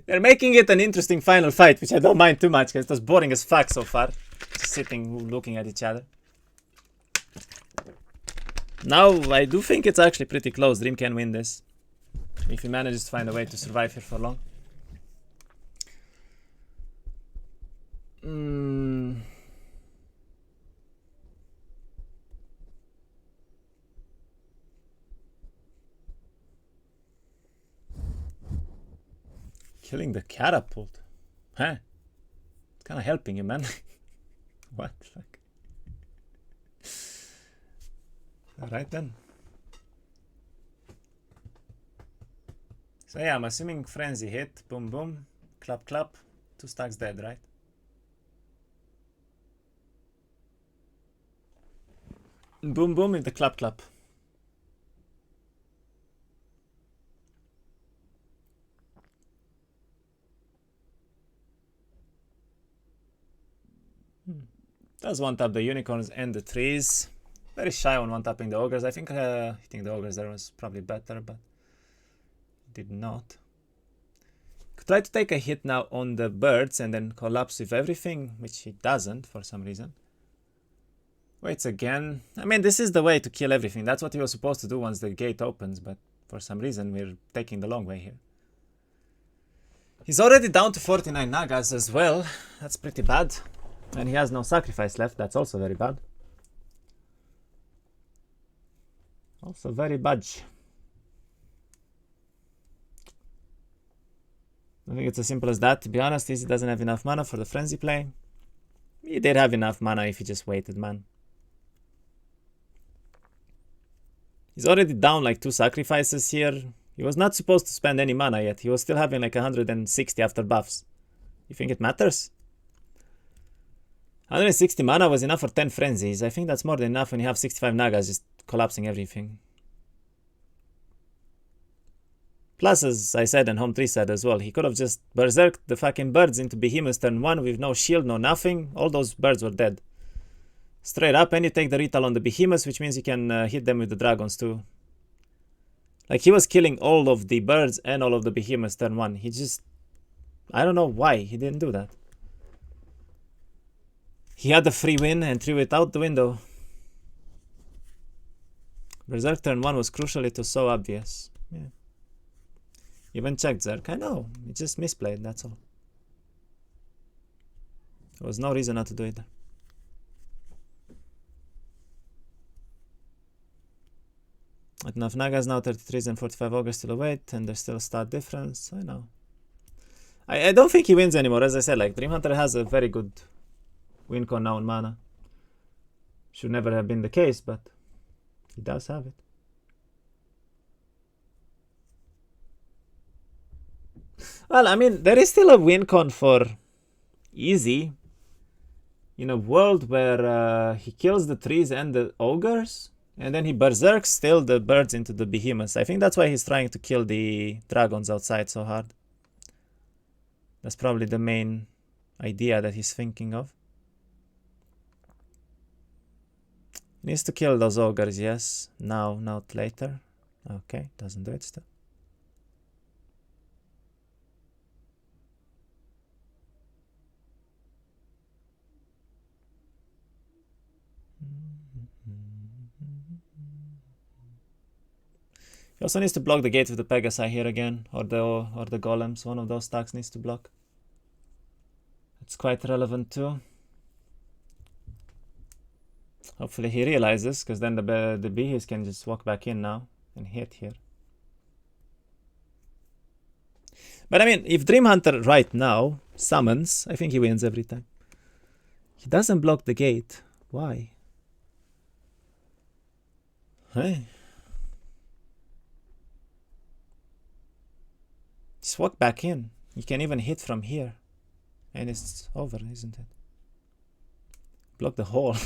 they're making it an interesting final fight, which I don't mind too much because it was boring as fuck so far. Just sitting, looking at each other. Now, I do think it's actually pretty close. Dream can win this. If he manages to find a way to survive here for long. Killing the catapult. Huh? It's kind of helping you, man. What the fuck? Alright then. So yeah, I'm assuming frenzy hit. Boom boom. Clap clap. 2 stacks dead, right? Boom boom in the clap clap. Does one tap the unicorns and the trees. Very shy on one tapping the ogres. I think hitting the ogres there was probably better, but did not. Could try to take a hit now on the birds and then collapse with everything, which he doesn't for some reason. Waits again. I mean, this is the way to kill everything. That's what he was supposed to do once the gate opens, but for some reason we're taking the long way here. He's already down to 49 Nagas as well. That's pretty bad. And he has no sacrifice left. That's also very bad. Also very bad. I think it's as simple as that. To be honest, he doesn't have enough mana for the frenzy play. He did have enough mana if he just waited, man. He's already down like 2 sacrifices here. He was not supposed to spend any mana yet. He was still having like 160 after buffs. You think it matters? 160 mana was enough for 10 frenzies. I think that's more than enough when you have 65 Nagas just collapsing everything. Plus, as I said and Home 3 said as well, he could have just berserked the fucking birds into behemoths turn 1 with no shield, no nothing. All those birds were dead. Straight up, and you take the retail on the behemoths, which means you can hit them with the dragons too. Like, he was killing all of the birds and all of the behemoths turn 1. He just... I don't know why he didn't do that. He had the free win and threw it out the window. Berserk turn 1 was crucial, it was so obvious. Yeah. Even checked Zerk. I know, he just misplayed, that's all. There was no reason not to do it. Not enough Nagas now, 33s and 45 Ogres still await, and there's still a stat difference. I know. I don't think he wins anymore, as I said, like, dreamhunter has a very good win con now on mana. Should never have been the case, but he does have it. Well, I mean, there is still a win con for easy in a world where he kills the trees and the ogres, and then he berserks still the birds into the behemoths. I think that's why he's trying to kill the dragons outside so hard. That's probably the main idea that he's thinking of. He needs to kill those ogres, yes. Now, not later. Okay, doesn't do it still. He also needs to block the gate with the Pegasi here again, or the golems. One of those stacks needs to block. It's quite relevant too. Hopefully he realizes, because then the bees can just walk back in now and hit here. But I mean, if dreamhunter right now summons, I think he wins every time. He doesn't block the gate. Why? Hey. Just walk back in. You can even hit from here. And it's over, isn't it? Block the hole.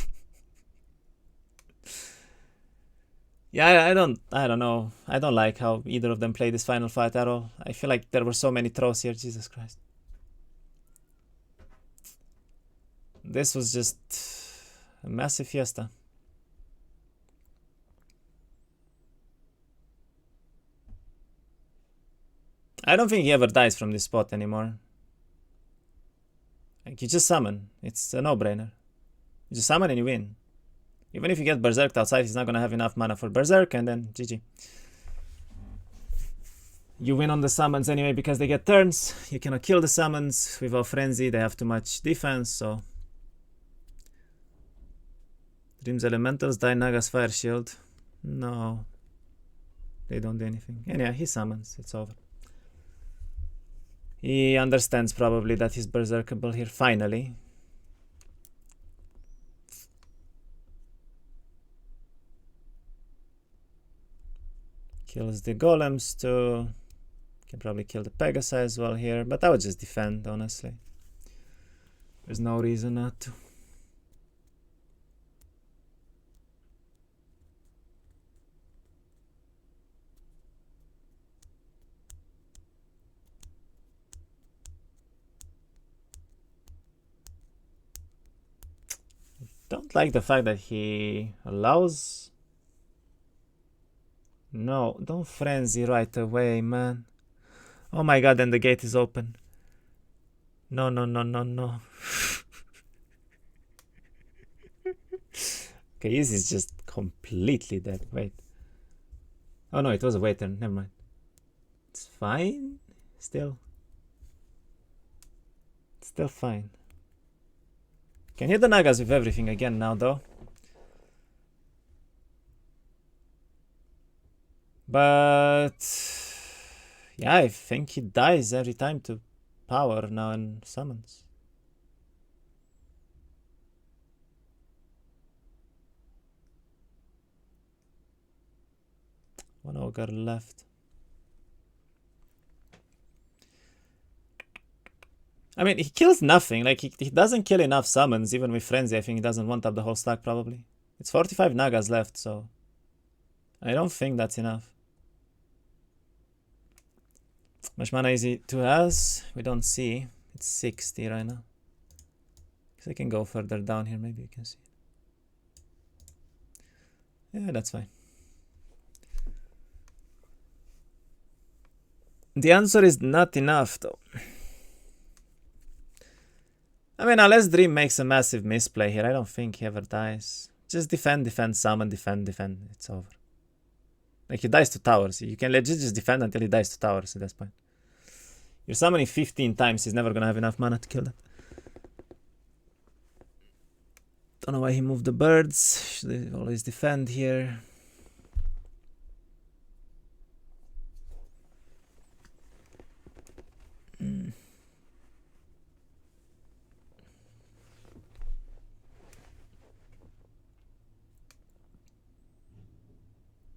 Yeah, I don't know. I don't like how either of them play this final fight at all. I feel like there were so many throws here, Jesus Christ. This was just a massive fiesta. I don't think he ever dies from this spot anymore. Like, you just summon. It's a no-brainer. You just summon and you win. Even if you get berserked outside, he's not gonna have enough mana for berserk, and then GG. You win on the summons anyway because they get turns. You cannot kill the summons without frenzy. They have too much defense, so... Dreams Elementals, die Naga's Fire Shield. No. They don't do anything. And yeah, he summons. It's over. He understands probably that he's berserkable here, finally. Kills the golems too. Can probably kill the Pegasi as well here, but I would just defend, honestly. There's no reason not to. Don't like the fact that he allows... No, don't frenzy right away, man. Oh my god, and the gate is open. No, no, no, no, no. Okay, easy is just completely dead. Wait. Oh no, it was a waiter. Never mind. It's fine. Still fine. Can hit the Nagas with everything again now, though. But yeah, I think he dies every time to power now and summons. One ogre left. I mean, he kills nothing. Like, he doesn't kill enough summons, even with Frenzy. I think he doesn't want up the whole stack, probably. It's 45 Nagas left, so I don't think that's enough. Much mana easy2 has? We don't see. It's 60 right now. I can go further down here, maybe you can see. Yeah, that's fine. The answer is not enough, though. I mean, unless Dream makes a massive misplay here, I don't think he ever dies. Just defend, summon, defend. It's over. Like, he dies to towers. You can legit just defend until he dies to towers at this point. You're summoning 15 times, he's never gonna have enough mana to kill that. Don't know why he moved the birds. Should always defend here.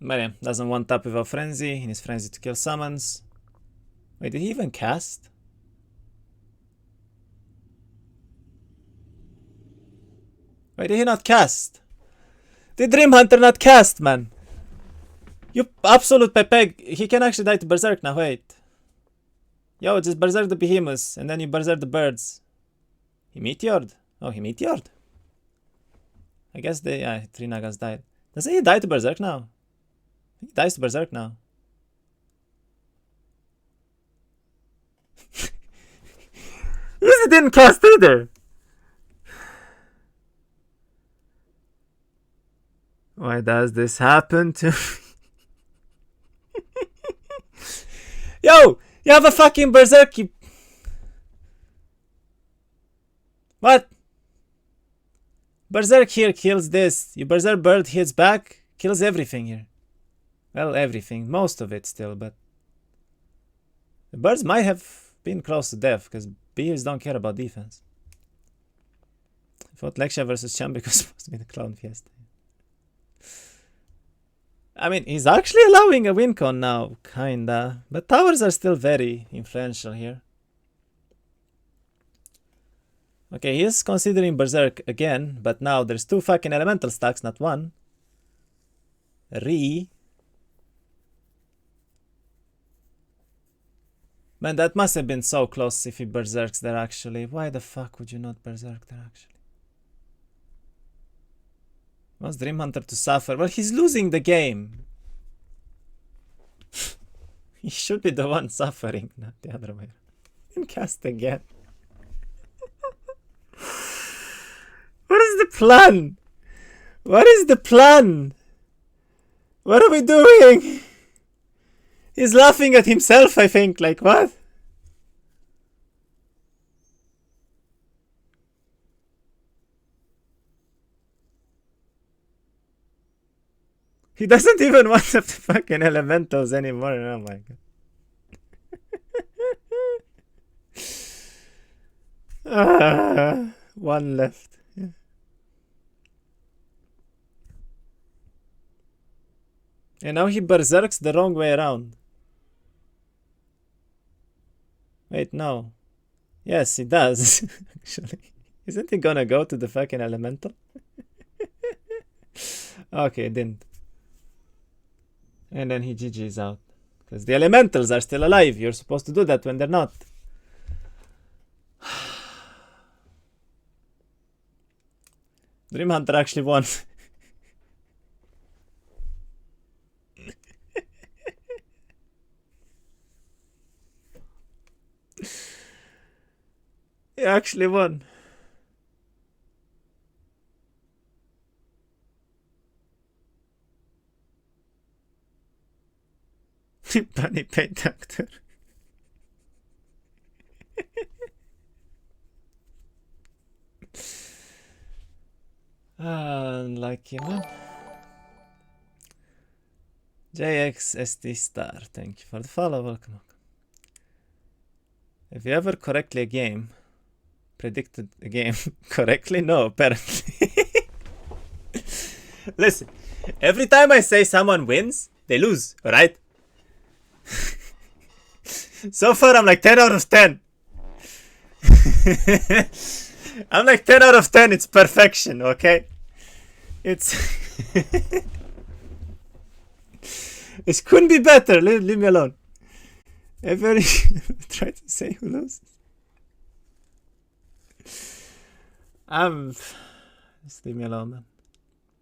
But yeah, doesn't want tap without frenzy. He needs frenzy to kill summons. Wait, did he even cast? Wait, did he not cast? Did dreamhunter not cast, man? You absolute pepeg. He can actually die to berserk now, wait. Yo, just berserk the behemoths, and then you berserk the birds. He meteored? Oh, he meteored. I guess the 3 Nagas died. Doesn't he die to berserk now? He dies to berserk now. Easy didn't cast either. Why does this happen to me? Yo, you have a fucking berserk. What? Berserk here kills this. You berserk bird hits back, kills everything here. Well, everything. Most of it still, but the birds might have been close to death because bees don't care about defense. I thought Lexia versus Champ because it's supposed to be the Clown Fiesta. I mean, he's actually allowing a win con now, kinda. But towers are still very influential here. Okay, he is considering Berserk again, but now there's 2 fucking elemental stacks, not 1. Man, that must have been so close if he berserks there actually. Why the fuck would you not berserk there actually? Wants Dreamhunter to suffer. Well, he's losing the game. He should be the one suffering, not the other way. And cast again. What is the plan? What is the plan? What are we doing? He's laughing at himself, I think. Like, what? He doesn't even want the fucking elementals anymore. Oh my god. 1 left. Yeah. And now he berserks the wrong way around. Wait, no. Yes, he does. Actually. Isn't he gonna go to the fucking elemental? Okay, didn't. And then he GG's out. Because the elementals are still alive. You're supposed to do that when they're not. Dreamhunter actually won. He actually won. Bunny paint doctor. Unlucky man. JXSD star, thank you for the follow, welcome. Have you ever predicted a game correctly? No, apparently. Listen, every time I say someone wins, they lose, alright? So far, I'm like 10 out of 10. I'm like 10 out of 10, it's perfection, okay? It's... It couldn't be better, leave me alone. Ever try to say who loses? Just leave me alone, man.